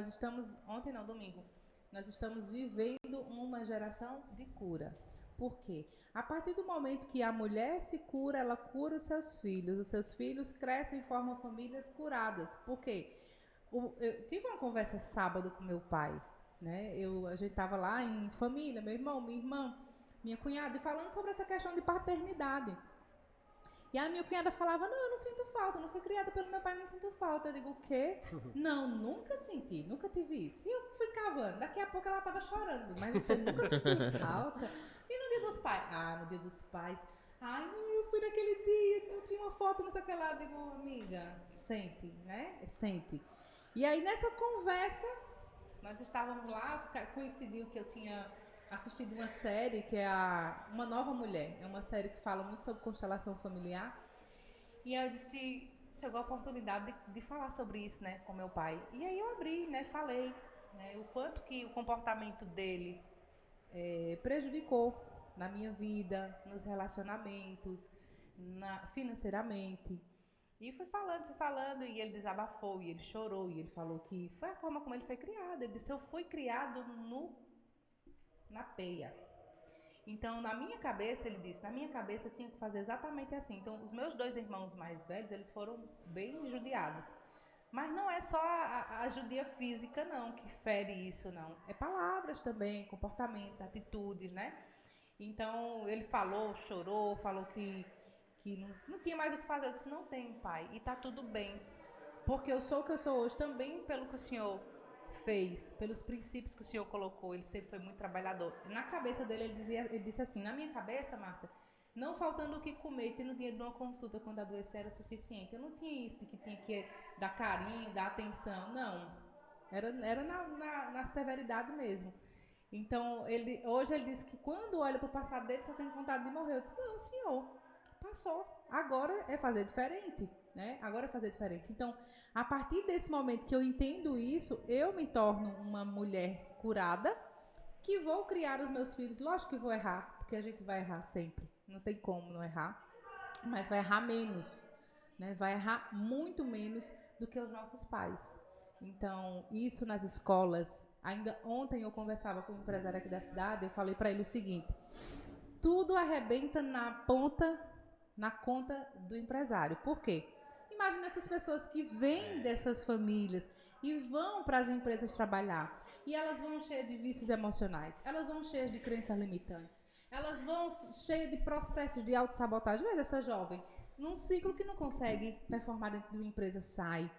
Domingo. Nós estamos vivendo uma geração de cura. Por quê? A partir do momento que a mulher se cura, ela cura os seus filhos crescem e formam famílias curadas. Por quê? Eu tive uma conversa sábado com meu pai, né? A gente estava lá em família, meu irmão, minha irmã, minha cunhada, e falando sobre essa questão de paternidade. E a minha cunhada falava, não, eu não sinto falta, não fui criada pelo meu pai, não sinto falta. Eu digo, o quê? Não, nunca senti, nunca tive isso. E eu fui cavando, daqui a pouco ela estava chorando, mas você nunca sentiu falta? E no dia dos pais? Ah, no dia dos pais. Ai, eu fui naquele dia, não tinha uma foto, não sei o que lá. Eu digo, amiga, sente, né? Sente. E aí nessa conversa, nós estávamos lá, coincidiu que eu tinha assistido uma série que é Uma Nova Mulher. É uma série que fala muito sobre constelação familiar. E aí eu disse, chegou a oportunidade de falar sobre isso, né, com meu pai. E aí eu abri, né, falei, né, o quanto que o comportamento dele prejudicou na minha vida, nos relacionamentos, financeiramente. E fui falando, e ele desabafou, e ele chorou, e ele falou que foi a forma como ele foi criado. Ele disse, eu fui criado na peia. Então, na minha cabeça, ele disse, na minha cabeça eu tinha que fazer exatamente assim. Então, os meus 2 irmãos mais velhos, eles foram bem judiados. Mas não é só a judia física, não, que fere isso, não. É palavras também, comportamentos, atitudes, né? Então, ele falou, chorou, falou que não tinha mais o que fazer. Eu disse, não tem, pai, e tá tudo bem. Porque eu sou o que eu sou hoje também pelo que o senhor fez, pelos princípios que o senhor colocou. Ele sempre foi muito trabalhador. Na cabeça dele, ele disse assim, na minha cabeça, Marta, não faltando o que comer e tendo dinheiro de uma consulta quando adoecer era suficiente. Eu não tinha isso de que tinha que dar carinho, dar atenção. Não. Era na severidade mesmo. Então, hoje ele disse que quando olha para o passado dele, só sente vontade de morrer. Eu disse, não, senhor, passou. Agora é fazer diferente, né? Agora é fazer diferente. Então, a partir desse momento que eu entendo isso, eu me torno uma mulher curada, que vou criar os meus filhos. Lógico que vou errar, porque a gente vai errar sempre. Não tem como não errar. Mas vai errar menos, né? Vai errar muito menos do que os nossos pais. Então, isso nas escolas. Ainda ontem eu conversava com um empresário aqui da cidade, eu falei para ele o seguinte: tudo arrebenta na conta do empresário. Por quê? Imagina essas pessoas que vêm dessas famílias e vão para as empresas trabalhar. E elas vão cheias de vícios emocionais, elas vão cheias de crenças limitantes, elas vão cheias de processos de autossabotagem. Veja essa jovem, num ciclo que não consegue performar dentro de uma empresa, sai.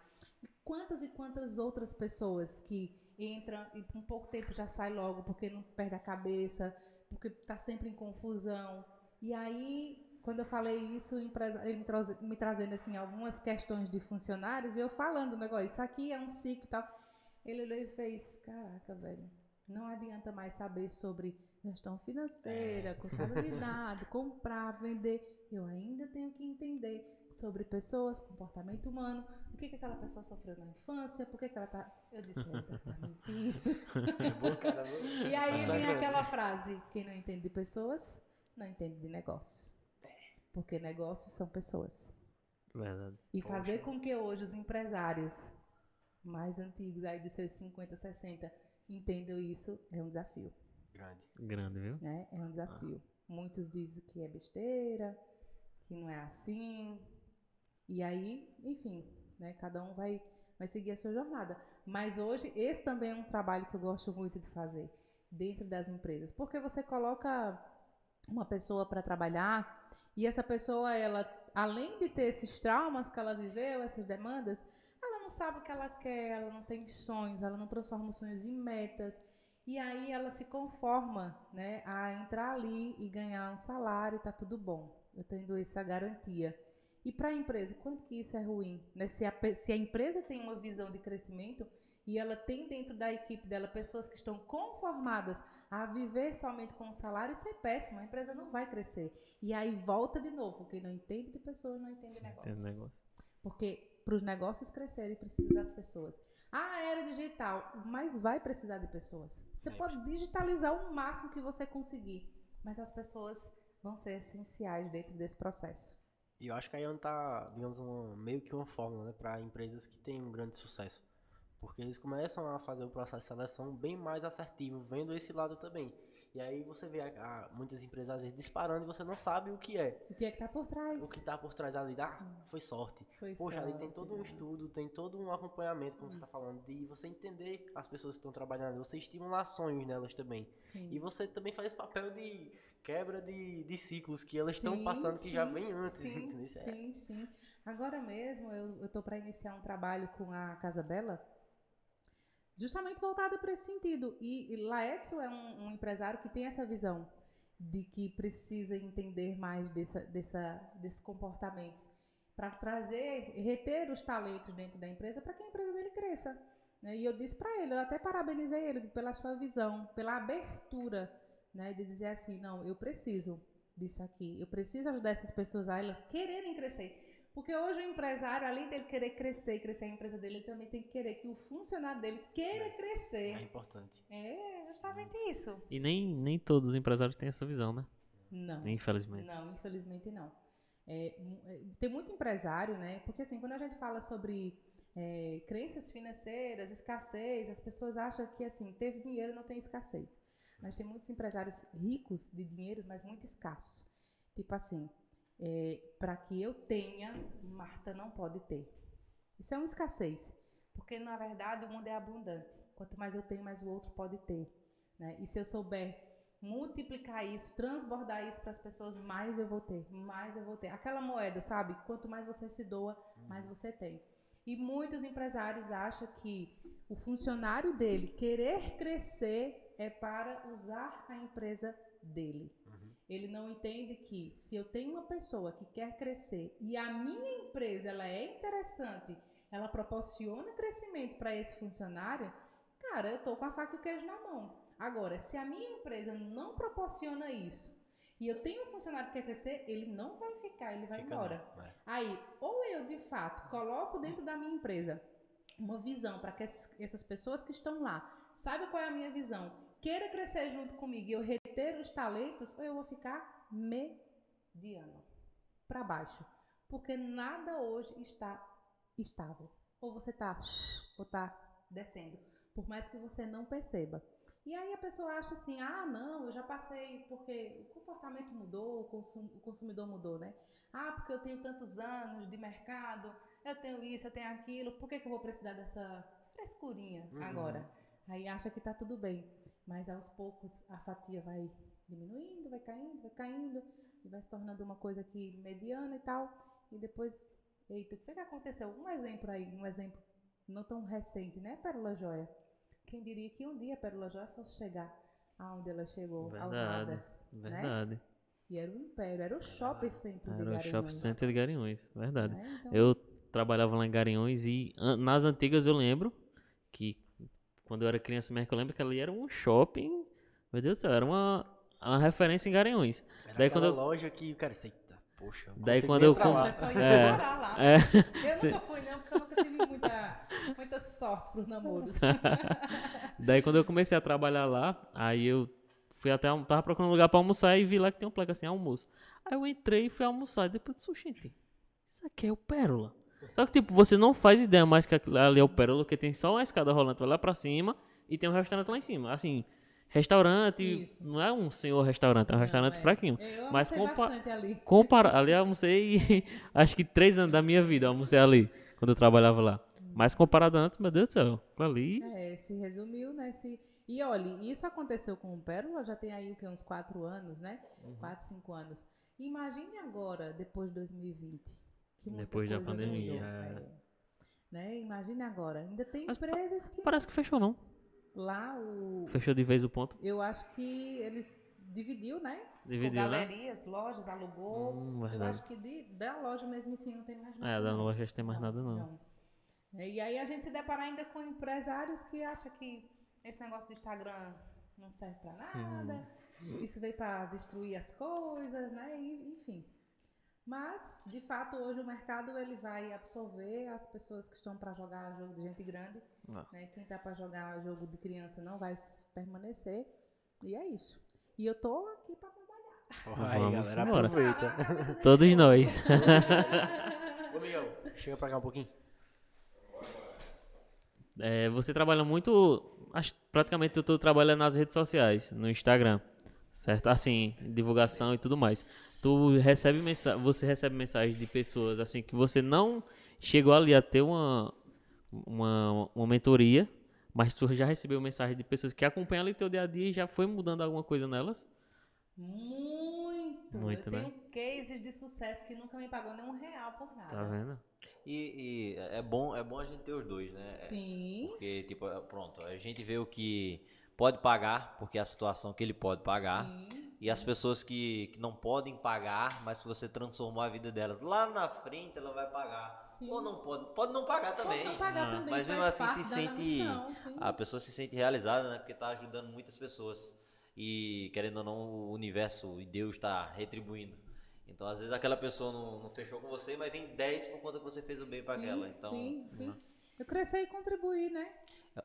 E quantas outras pessoas que entram e por um pouco tempo já sai logo porque não perde a cabeça, porque está sempre em confusão. E aí, quando eu falei isso, ele me trazendo assim, algumas questões de funcionários, e eu falando o negócio, isso aqui é um ciclo e tal. Ele olhou e fez, caraca, velho, não adianta mais saber sobre gestão financeira, contabilidade, comprar, vender. Eu ainda tenho que entender sobre pessoas, comportamento humano, o que aquela pessoa sofreu na infância, por que ela tá... Eu disse, é exatamente isso. E aí vem aquela frase, quem não entende de pessoas, não entende de negócios. Porque negócios são pessoas. Verdade. E fazer com que hoje os empresários mais antigos, aí dos seus 50, 60, entendam isso, é um desafio. Grande, viu? Né? É um desafio. Muitos dizem que é besteira, que não é assim. E aí, enfim, né? Cada um vai seguir a sua jornada. Mas hoje, esse também é um trabalho que eu gosto muito de fazer dentro das empresas. Porque você coloca uma pessoa para trabalhar e essa pessoa, ela, além de ter esses traumas que ela viveu, essas demandas, ela não sabe o que ela quer, ela não tem sonhos, ela não transforma os sonhos em metas. E aí ela se conforma, né, a entrar ali e ganhar um salário e tá tudo bom. Eu tendo essa garantia. E para a empresa, quanto que isso é ruim? Né? Se a empresa tem uma visão de crescimento e ela tem dentro da equipe dela pessoas que estão conformadas a viver somente com o salário, isso é péssimo, a empresa não vai crescer. E aí volta de novo, quem não entende de pessoas não entende negócio. Porque para os negócios crescerem precisa das pessoas. A era digital, mas vai precisar de pessoas. Você pode digitalizar o máximo que você conseguir, mas as pessoas vão ser essenciais dentro desse processo. E eu acho que aí é onde tá, digamos, meio que uma fórmula, né, para empresas que têm um grande sucesso. Porque eles começam a fazer o processo de seleção bem mais assertivo, vendo esse lado também. E aí você vê muitas empresas às vezes disparando e você não sabe o que é. O que é que tá por trás? O que tá por trás ali, foi sorte. Poxa, ali tem todo um estudo, tem todo um acompanhamento, como você está falando, de você entender as pessoas que estão trabalhando, você estimular sonhos nelas também. Sim. E você também faz esse papel de quebra de ciclos que elas estão passando, que já vem antes. Sim, sim. Agora mesmo eu tô para iniciar um trabalho com a Casa Bela, justamente voltada para esse sentido. E Laetso é um empresário que tem essa visão de que precisa entender mais desses comportamentos para reter os talentos dentro da empresa para que a empresa dele cresça. Né? E eu disse para ele, eu até parabenizei ele pela sua visão, pela abertura, né, de dizer assim, não, eu preciso disso aqui, eu preciso ajudar essas pessoas a elas quererem crescer. Porque hoje o empresário, além dele querer crescer e crescer a empresa dele, ele também tem que querer que o funcionário dele queira crescer. É importante. É justamente isso. E nem todos os empresários têm essa visão, né? Não. Infelizmente. Não, infelizmente não. Tem muito empresário, né? Porque assim, quando a gente fala sobre crenças financeiras, escassez, as pessoas acham que assim, teve dinheiro não tem escassez. Mas tem muitos empresários ricos de dinheiro, mas muito escassos. Tipo assim, para que eu tenha, Marta não pode ter. Isso é uma escassez. Porque, na verdade, o mundo é abundante. Quanto mais eu tenho, mais o outro pode ter. Né? E se eu souber multiplicar isso, transbordar isso para as pessoas, mais eu vou ter, mais eu vou ter. Aquela moeda, sabe? Quanto mais você se doa, mais você tem. E muitos empresários acham que o funcionário dele querer crescer é para usar a empresa dele. Ele não entende que se eu tenho uma pessoa que quer crescer e a minha empresa ela é interessante, ela proporciona crescimento para esse funcionário, cara, eu tô com a faca e o queijo na mão. Agora, se a minha empresa não proporciona isso e eu tenho um funcionário que quer crescer, ele não vai ficar, ele vai embora. Aí, ou eu de fato coloco dentro da minha empresa uma visão para que essas pessoas que estão lá saibam qual é a minha visão, queira crescer junto comigo e eu reter os talentos, ou eu vou ficar mediano, para baixo. Porque nada hoje está estável. Ou você está descendo, por mais que você não perceba. E aí a pessoa acha assim, não, eu já passei porque o comportamento mudou, o consumidor mudou, né? Porque eu tenho tantos anos de mercado, eu tenho isso, eu tenho aquilo, por que eu vou precisar dessa frescurinha agora? Aí acha que tá tudo bem, mas aos poucos a fatia vai diminuindo, vai caindo, e vai se tornando uma coisa aqui mediana e tal, e depois, eita, o que aconteceu? Um exemplo não tão recente, né, Pérola Joia? Quem diria que um dia a Pérola Joia fosse chegar aonde ela chegou, ao nada. Verdade. Né? E era o império, era o shopping center de Era o Garanhuns. shopping center de Garanhuns, verdade. Então, Eu trabalhava lá em Garanhuns e nas antigas eu lembro que quando eu era criança mesmo, eu lembro que ali era um shopping, meu Deus do céu, era uma referência em Garanhuns. Era Daí aquela quando loja que, cara, eita, poxa. Daí quando eu o pessoal ia morar lá, né? Eu nunca fui não, porque eu nunca tive muita sorte pros namoros. Daí quando eu comecei a trabalhar lá, aí eu fui até, tava procurando um lugar pra almoçar e vi lá que tem um placa assim, almoço. Aí eu entrei e fui almoçar, e depois disse, gente, isso aqui é o Pérola. Só que tipo, você não faz ideia mais que ali é o Pérola, porque tem só uma escada rolante, vai lá pra cima e tem um restaurante lá em cima. Assim, restaurante, Isso. não é um senhor restaurante, é um restaurante fraquinho. Eu Mas almocei bastante ali. ali eu almocei acho que 3 anos da minha vida eu almocei ali, quando eu trabalhava lá. Mas comparado antes, meu Deus do céu, ali... Se resumiu, né? E olha, isso aconteceu com o Pérola, já tem aí uns 4 anos, né? 4, 5 anos. Imagine agora, depois de 2020. Que muita Depois da coisa pandemia, mudou, né? Imagine agora. Ainda tem empresas que... Parece que fechou, não. Lá Fechou de vez o ponto. eu acho que ele dividiu, né? Dividiu, Com né? galerias, lojas, alugou. Eu Verdade. acho que da loja mesmo assim não tem mais nada. Da não. loja não tem mais nada, não. E aí a gente se depara ainda com empresários que acham que esse negócio de Instagram não serve pra nada. Isso veio pra destruir as coisas, né? Enfim. Mas, de fato, hoje o mercado ele vai absorver as pessoas que estão para jogar jogo de gente grande. Né? Quem está para jogar jogo de criança não vai permanecer. E é isso. E eu tô aqui para trabalhar. Aí, Vamos galera, embora. aproveita. Todos nós. Ô, Miguel, chega pra cá um pouquinho. Você trabalha muito, praticamente tu trabalha nas redes sociais, no Instagram, certo? Assim, divulgação e tudo mais. Você recebe mensagens de pessoas assim que você não chegou ali a ter uma mentoria, mas tu já recebeu mensagem de pessoas que acompanham ali teu dia a dia e já foi mudando alguma coisa nelas? Muito, eu né? tenho cases de sucesso que nunca me pagou nenhum real por nada. Tá vendo? E é bom a gente ter os dois, né? Sim. Porque, tipo, pronto, a gente vê o que pode pagar, porque é a situação que ele pode pagar. Sim. E as pessoas que não podem pagar, mas se você transformar a vida delas lá na frente, ela vai pagar. Sim. Ou não pode não pagar também. Pode não pagar também, Mas mesmo faz assim parte se da sente, missão, sim. a pessoa se sente realizada, né? Porque está ajudando muitas pessoas. E querendo ou não, o universo e Deus está retribuindo. Então, às vezes, aquela pessoa não fechou com você, mas vem 10 por conta que você fez o bem para aquela. Então, Sim. Eu crescer e contribuir, né?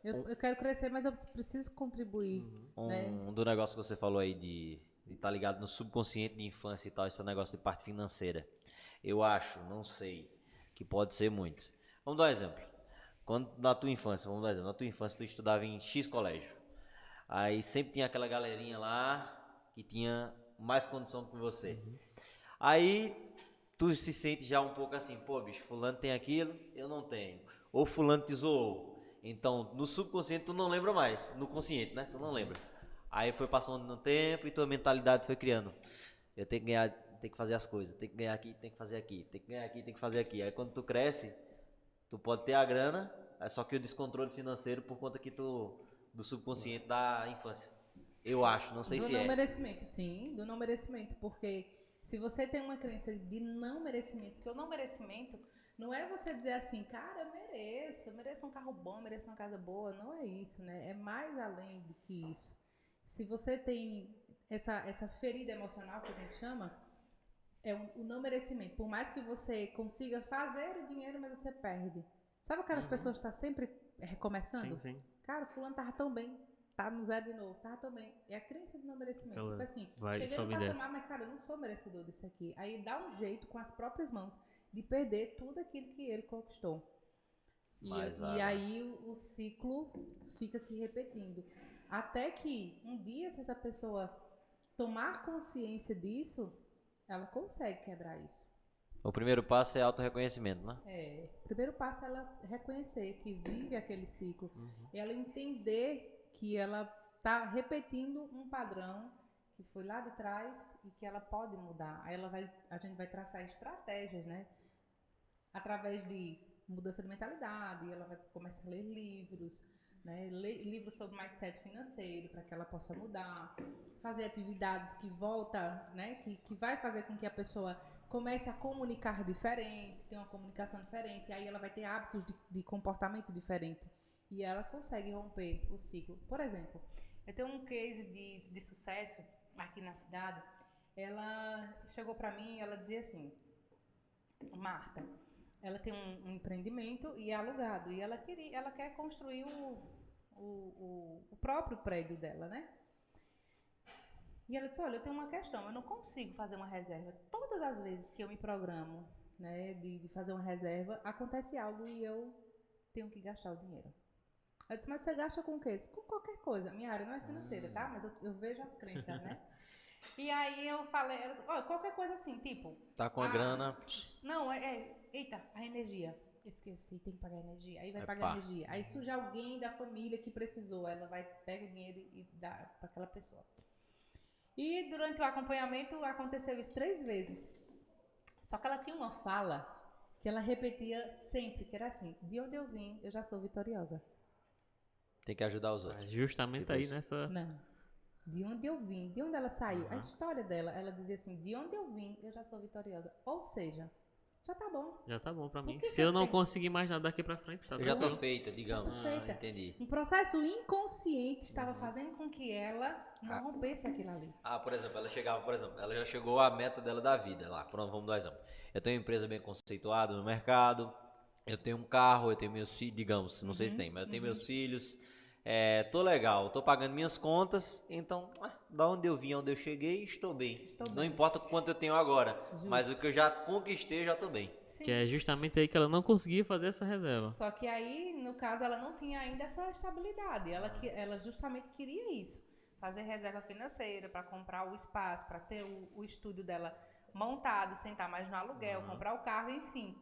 Eu quero crescer, mas eu preciso contribuir, né? do negócio que você falou aí de estar ligado no subconsciente de infância e tal, esse negócio de parte financeira. Eu acho, não sei, que pode ser muito. Vamos dar um exemplo. Quando na tua infância, vamos dar um exemplo, na tua infância tu estudava em X colégio. Aí sempre tinha aquela galerinha lá que tinha mais condição que você. Aí tu se sente já um pouco assim, pô, bicho, fulano tem aquilo, eu não tenho. Ou fulano te zoou. Então, no subconsciente tu não lembra mais, no consciente, né? Tu não lembra. Aí foi passando no tempo e tua mentalidade foi criando. Eu tenho que ganhar, tenho que fazer as coisas, tenho que ganhar aqui, tenho que fazer aqui, tenho que ganhar aqui, tenho que fazer aqui. Aí quando tu cresce, tu pode ter a grana, é só que o descontrole financeiro por conta que tu do subconsciente da infância. Eu acho, não sei Do se não é. merecimento, sim, do não merecimento, porque se você tem uma crença de não merecimento, porque o não merecimento não é você dizer assim, cara, eu mereço um carro bom, eu mereço uma casa boa, não é isso, né? É mais além do que isso. Se você tem essa ferida emocional que a gente chama, o não merecimento. Por mais que você consiga fazer o dinheiro, mas você perde. Sabe aquelas pessoas que estão sempre recomeçando? Sim. Cara, fulano tava tão bem, tá no zero de novo, tava tão bem. É a crença de não merecimento. Ela Tipo assim, vai, cheguei no sobe e patamar, desce. mas cara, eu não sou merecedor disso aqui. Aí dá um jeito com as próprias mãos de perder tudo aquilo que ele conquistou. E aí o ciclo fica se repetindo. Até que um dia, se essa pessoa tomar consciência disso, ela consegue quebrar isso. O primeiro passo é autorreconhecimento, né? O primeiro passo é ela reconhecer que vive aquele ciclo. Ela entender que ela está repetindo um padrão que foi lá de trás e que ela pode mudar. Aí a gente vai traçar estratégias, né? Através de mudança de mentalidade, ela vai começar a ler livros, né? Livros sobre mindset financeiro para que ela possa mudar, fazer atividades que volta, né? Que vai fazer com que a pessoa comece a comunicar diferente, ter uma comunicação diferente, aí ela vai ter hábitos de comportamento diferente e ela consegue romper o ciclo. Por exemplo, eu tenho um case de sucesso aqui na cidade. Ela chegou para mim e ela dizia assim, Marta, ela tem um empreendimento e é alugado e ela quer construir o próprio prédio dela, né? E ela disse, olha, eu tenho uma questão, eu não consigo fazer uma reserva. Todas as vezes que eu me programo, né, de fazer uma reserva, acontece algo e eu tenho que gastar o dinheiro. Eu disse, mas você gasta com o quê? Com qualquer coisa. Minha área não é financeira, tá? Mas eu vejo as crenças, né? E aí eu falei, ela disse, olha, qualquer coisa assim, tipo... Tá com a grana... Não, eita, a energia. Esqueci, tem que pagar a energia. Aí vai pagar a energia. Aí surge alguém da família que precisou. Ela vai, pega o dinheiro e dá para aquela pessoa. E durante o acompanhamento aconteceu isso 3 vezes. Só que ela tinha uma fala que ela repetia sempre, que era assim, de onde eu vim, eu já sou vitoriosa. Tem que ajudar os outros. Justamente Tipo aí isso. nessa... Não. De onde eu vim, de onde ela saiu, a história dela, ela dizia assim, de onde eu vim, eu já sou vitoriosa. Ou seja, já tá bom. Já tá bom pra mim. que Se que eu eu não tenho? conseguir mais nada daqui pra frente, tá Eu já tô tranquilo. feita, digamos. feita. Entendi. Um processo inconsciente estava fazendo com que ela não rompesse aquilo ali. Por exemplo, ela já chegou à meta dela da vida lá. Pronto, vamos dar um exemplo. Eu tenho uma empresa bem conceituada no mercado, eu tenho um carro, eu tenho meus filhos, digamos, não sei se tem, mas eu tenho meus filhos. Tô legal, tô pagando minhas contas, então, da onde eu vim, onde eu cheguei, estou bem. Não importa quanto eu tenho agora, mas o que eu já conquistei, eu já tô bem. Sim. Que é justamente aí que ela não conseguia fazer essa reserva. Só que aí, no caso, ela não tinha ainda essa estabilidade. Ela justamente queria isso. Fazer reserva financeira para comprar o espaço, para ter o estúdio dela montado, sentar mais no aluguel, comprar o carro, enfim.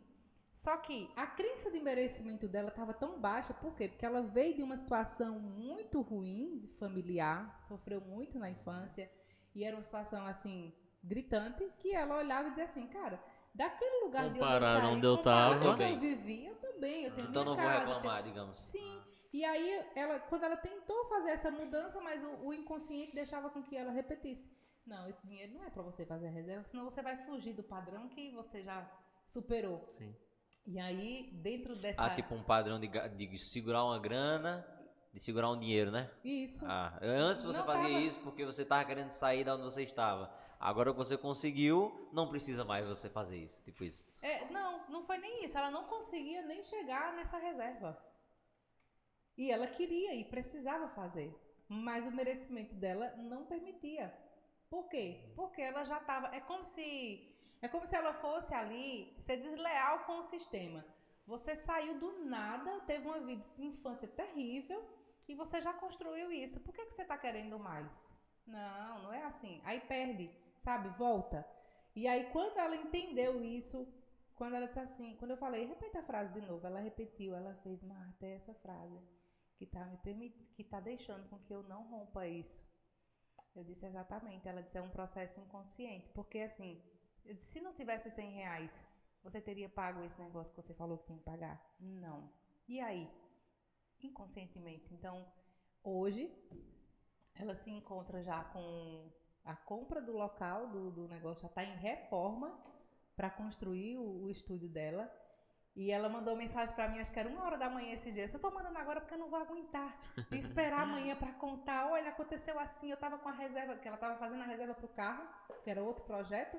Só que a crença de merecimento dela estava tão baixa, por quê? Porque ela veio de uma situação muito ruim, familiar, sofreu muito na infância, e era uma situação, assim, gritante, que ela olhava e dizia assim, cara, daquele lugar de onde eu Comparado saí, onde eu comparado tava. onde eu vivi, eu tô bem, eu tenho Então minha não vou casa, reclamar, digamos. Sim, e aí, quando ela tentou fazer essa mudança, mas o inconsciente deixava com que ela repetisse, não, esse dinheiro não é para você fazer reserva, senão você vai fugir do padrão que você já superou. Sim. E aí, dentro dessa... Tipo um padrão de segurar uma grana De segurar um dinheiro, né? Isso. Ah, antes você Não fazia tava- isso porque você estava querendo sair da onde você estava. Agora que você conseguiu, não precisa mais você fazer isso, tipo isso. Não foi nem isso. Ela não conseguia nem chegar nessa reserva. E ela queria e precisava fazer. Mas o merecimento dela não permitia. Por quê? Porque ela já estava. É como se ela fosse ali ser desleal com o sistema. Você saiu do nada, teve uma infância terrível e você já construiu isso. Por que você está querendo mais? Não, não é assim. Aí perde, sabe? Volta. E aí, quando ela entendeu isso, quando ela disse assim, quando eu falei, repita a frase de novo, ela repetiu, ela fez, Marta, é essa frase que tá deixando com que eu não rompa isso. Eu disse exatamente, ela disse, é um processo inconsciente, porque assim, eu disse, se não tivesse os R$ 100, você teria pago esse negócio que você falou que tinha que pagar? Não. E aí? Inconscientemente. Então, hoje, ela se encontra já com a compra do local, do negócio, já está em reforma para construir o estúdio dela. E ela mandou mensagem para mim, acho que era 1h da manhã esses dias. Eu tô mandando agora porque eu não vou aguentar de esperar amanhã para contar. Olha, aconteceu assim, eu tava com a reserva, que ela tava fazendo a reserva pro carro, que era outro projeto.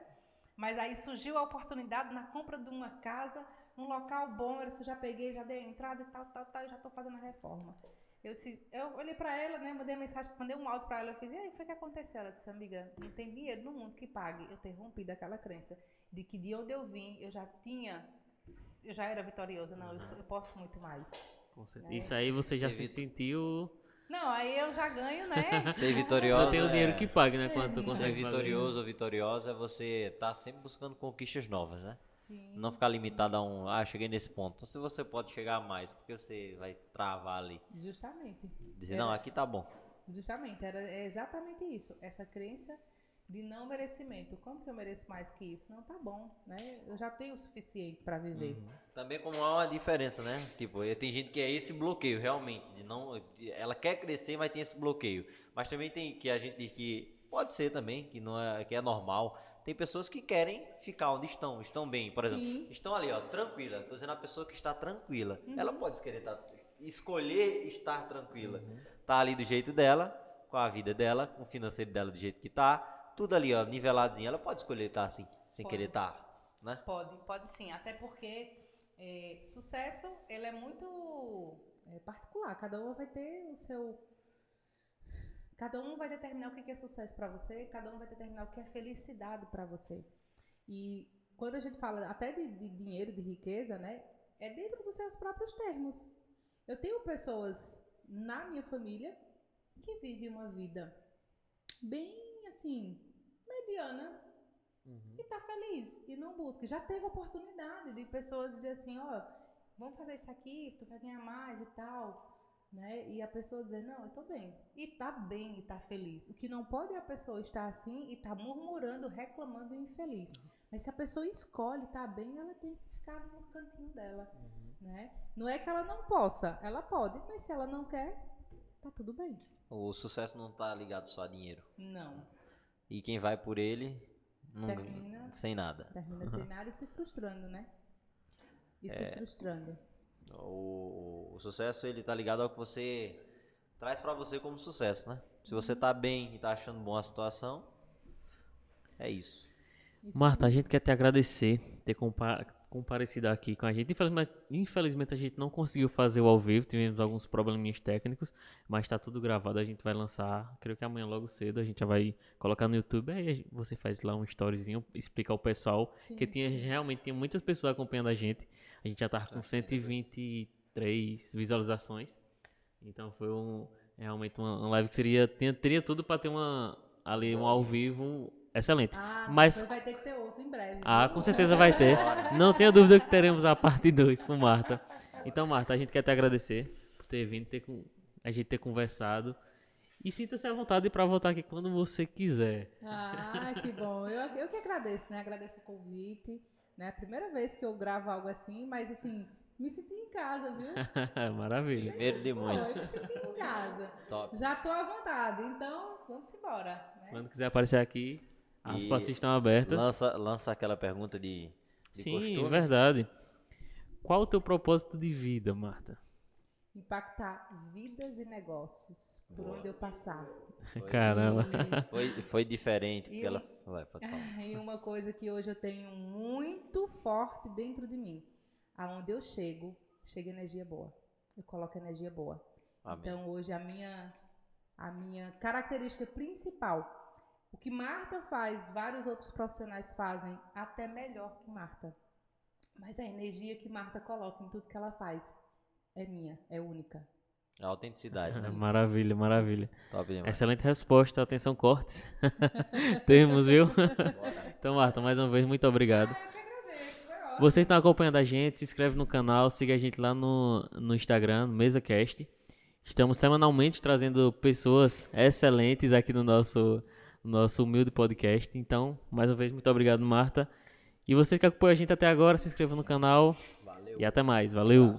Mas aí surgiu a oportunidade na compra de uma casa, num local bom, eu já peguei, já dei a entrada e tal, e já tô fazendo a reforma. Eu olhei para ela, né, mandei a mensagem, mandei um áudio para ela, eu fiz, e aí, foi o que aconteceu? Ela disse, amiga, não tem dinheiro no mundo que pague eu ter rompido aquela crença de que de onde eu vim, eu já era vitoriosa. Não, eu posso muito mais. Com certeza. Isso aí você já se sentiu... Não, aí eu já ganho, né? Ser vitorioso Não tem o dinheiro que pague, né? Quando tu Ser consegue fazer. vitorioso ou vitoriosa é você estar sempre buscando conquistas novas, né? Sim. Não ficar limitado a cheguei nesse ponto. Então, se você pode chegar a mais, porque você vai travar ali. Justamente. Dizer, não, aqui tá bom. Justamente, é exatamente isso. Essa crença de não merecimento. Como que eu mereço mais que isso? Não, tá bom, né? Eu já tenho o suficiente para viver. Também como há uma diferença, né? Tipo, tem gente que é esse bloqueio, realmente. Ela quer crescer, mas tem esse bloqueio. Mas também tem que a gente diz que pode ser também, que é normal. Tem pessoas que querem ficar onde estão bem. Por exemplo, Sim. estão ali, ó, tranquila. Tô dizendo a pessoa que está tranquila. Ela pode escolher estar tranquila. Tá ali do jeito dela, com a vida dela, com o financeiro dela do jeito que tá. Tudo ali, ó, niveladinho. Ela pode escolher estar assim, sem querer estar, né? Pode sim. Até porque sucesso, ele é muito particular. Cada um vai ter o seu... Cada um vai determinar o que é sucesso para você, cada um vai determinar o que é felicidade para você. E quando a gente fala até de dinheiro, de riqueza, né? É dentro dos seus próprios termos. Eu tenho pessoas na minha família que vivem uma vida bem, assim, mediana e tá feliz e não busca. Já teve oportunidade de pessoas dizer assim, ó, vamos fazer isso aqui, tu vai ganhar mais e tal, né? E a pessoa dizer, não, eu tô bem. E tá feliz. O que não pode é a pessoa estar assim e tá murmurando, reclamando e infeliz. Mas se a pessoa escolhe estar bem, ela tem que ficar no cantinho dela, né? Não é que ela não possa, ela pode, mas se ela não quer, tá tudo bem. O sucesso não tá ligado só a dinheiro. Não. E quem vai por ele, Termina sem nada. Termina sem nada e se frustrando, né? Se frustrando. O sucesso, ele tá ligado ao que você traz pra você como sucesso, né? Se você tá bem e tá achando boa a situação, é isso. Marta, a gente quer te agradecer ter comparecido aqui com a gente. Infelizmente a gente não conseguiu fazer o ao vivo, tivemos alguns probleminhas técnicos, mas tá tudo gravado, a gente vai lançar, creio que amanhã logo cedo, a gente já vai colocar no YouTube, aí você faz lá um storyzinho, explica ao pessoal, que realmente tinha muitas pessoas acompanhando a gente já tava com 123 visualizações, então foi realmente uma live que teria tudo para ter um ao vivo excelente. Mas vai ter que ter outro em breve. Com certeza vai ter. Não tenha dúvida que teremos a parte 2 com Marta. Então, Marta, a gente quer te agradecer por ter vindo, a gente ter conversado. E sinta-se à vontade para voltar aqui quando você quiser. Que bom. Eu que agradeço, né? Agradeço o convite. Né? A primeira vez que eu gravo algo assim, mas assim, me senti em casa, viu? Maravilha. Primeiro de muito. Eu me senti em casa. Top. Já tô à vontade, então vamos embora. Né? Quando quiser aparecer aqui, as portas estão abertas. Lança aquela pergunta de Sim, costume. verdade. Qual o teu propósito de vida, Marta? impactar vidas e negócios por onde eu passar. Caramba. Foi diferente, porque E ela... Vai, pode falar. E uma coisa que hoje eu tenho muito forte dentro de mim. Aonde eu chego, chega energia boa. Eu coloco energia boa. Amém. Então hoje a minha característica principal, o que Marta faz, vários outros profissionais fazem até melhor que Marta. Mas a energia que Marta coloca em tudo que ela faz é minha, é única. A autenticidade, né? Maravilha, maravilha. Top demais. Excelente resposta. Atenção, cortes. Temos, viu? Então, Marta, mais uma vez, muito obrigado. Eu que agradeço, foi ótimo. Vocês estão acompanhando a gente, se inscreve no canal, siga a gente lá no Instagram, no MesaCast. Estamos semanalmente trazendo pessoas excelentes aqui no nosso humilde podcast. Então, mais uma vez, muito obrigado, Marta. E você que acompanha a gente até agora, se inscreva no canal. Valeu. E até mais. Valeu!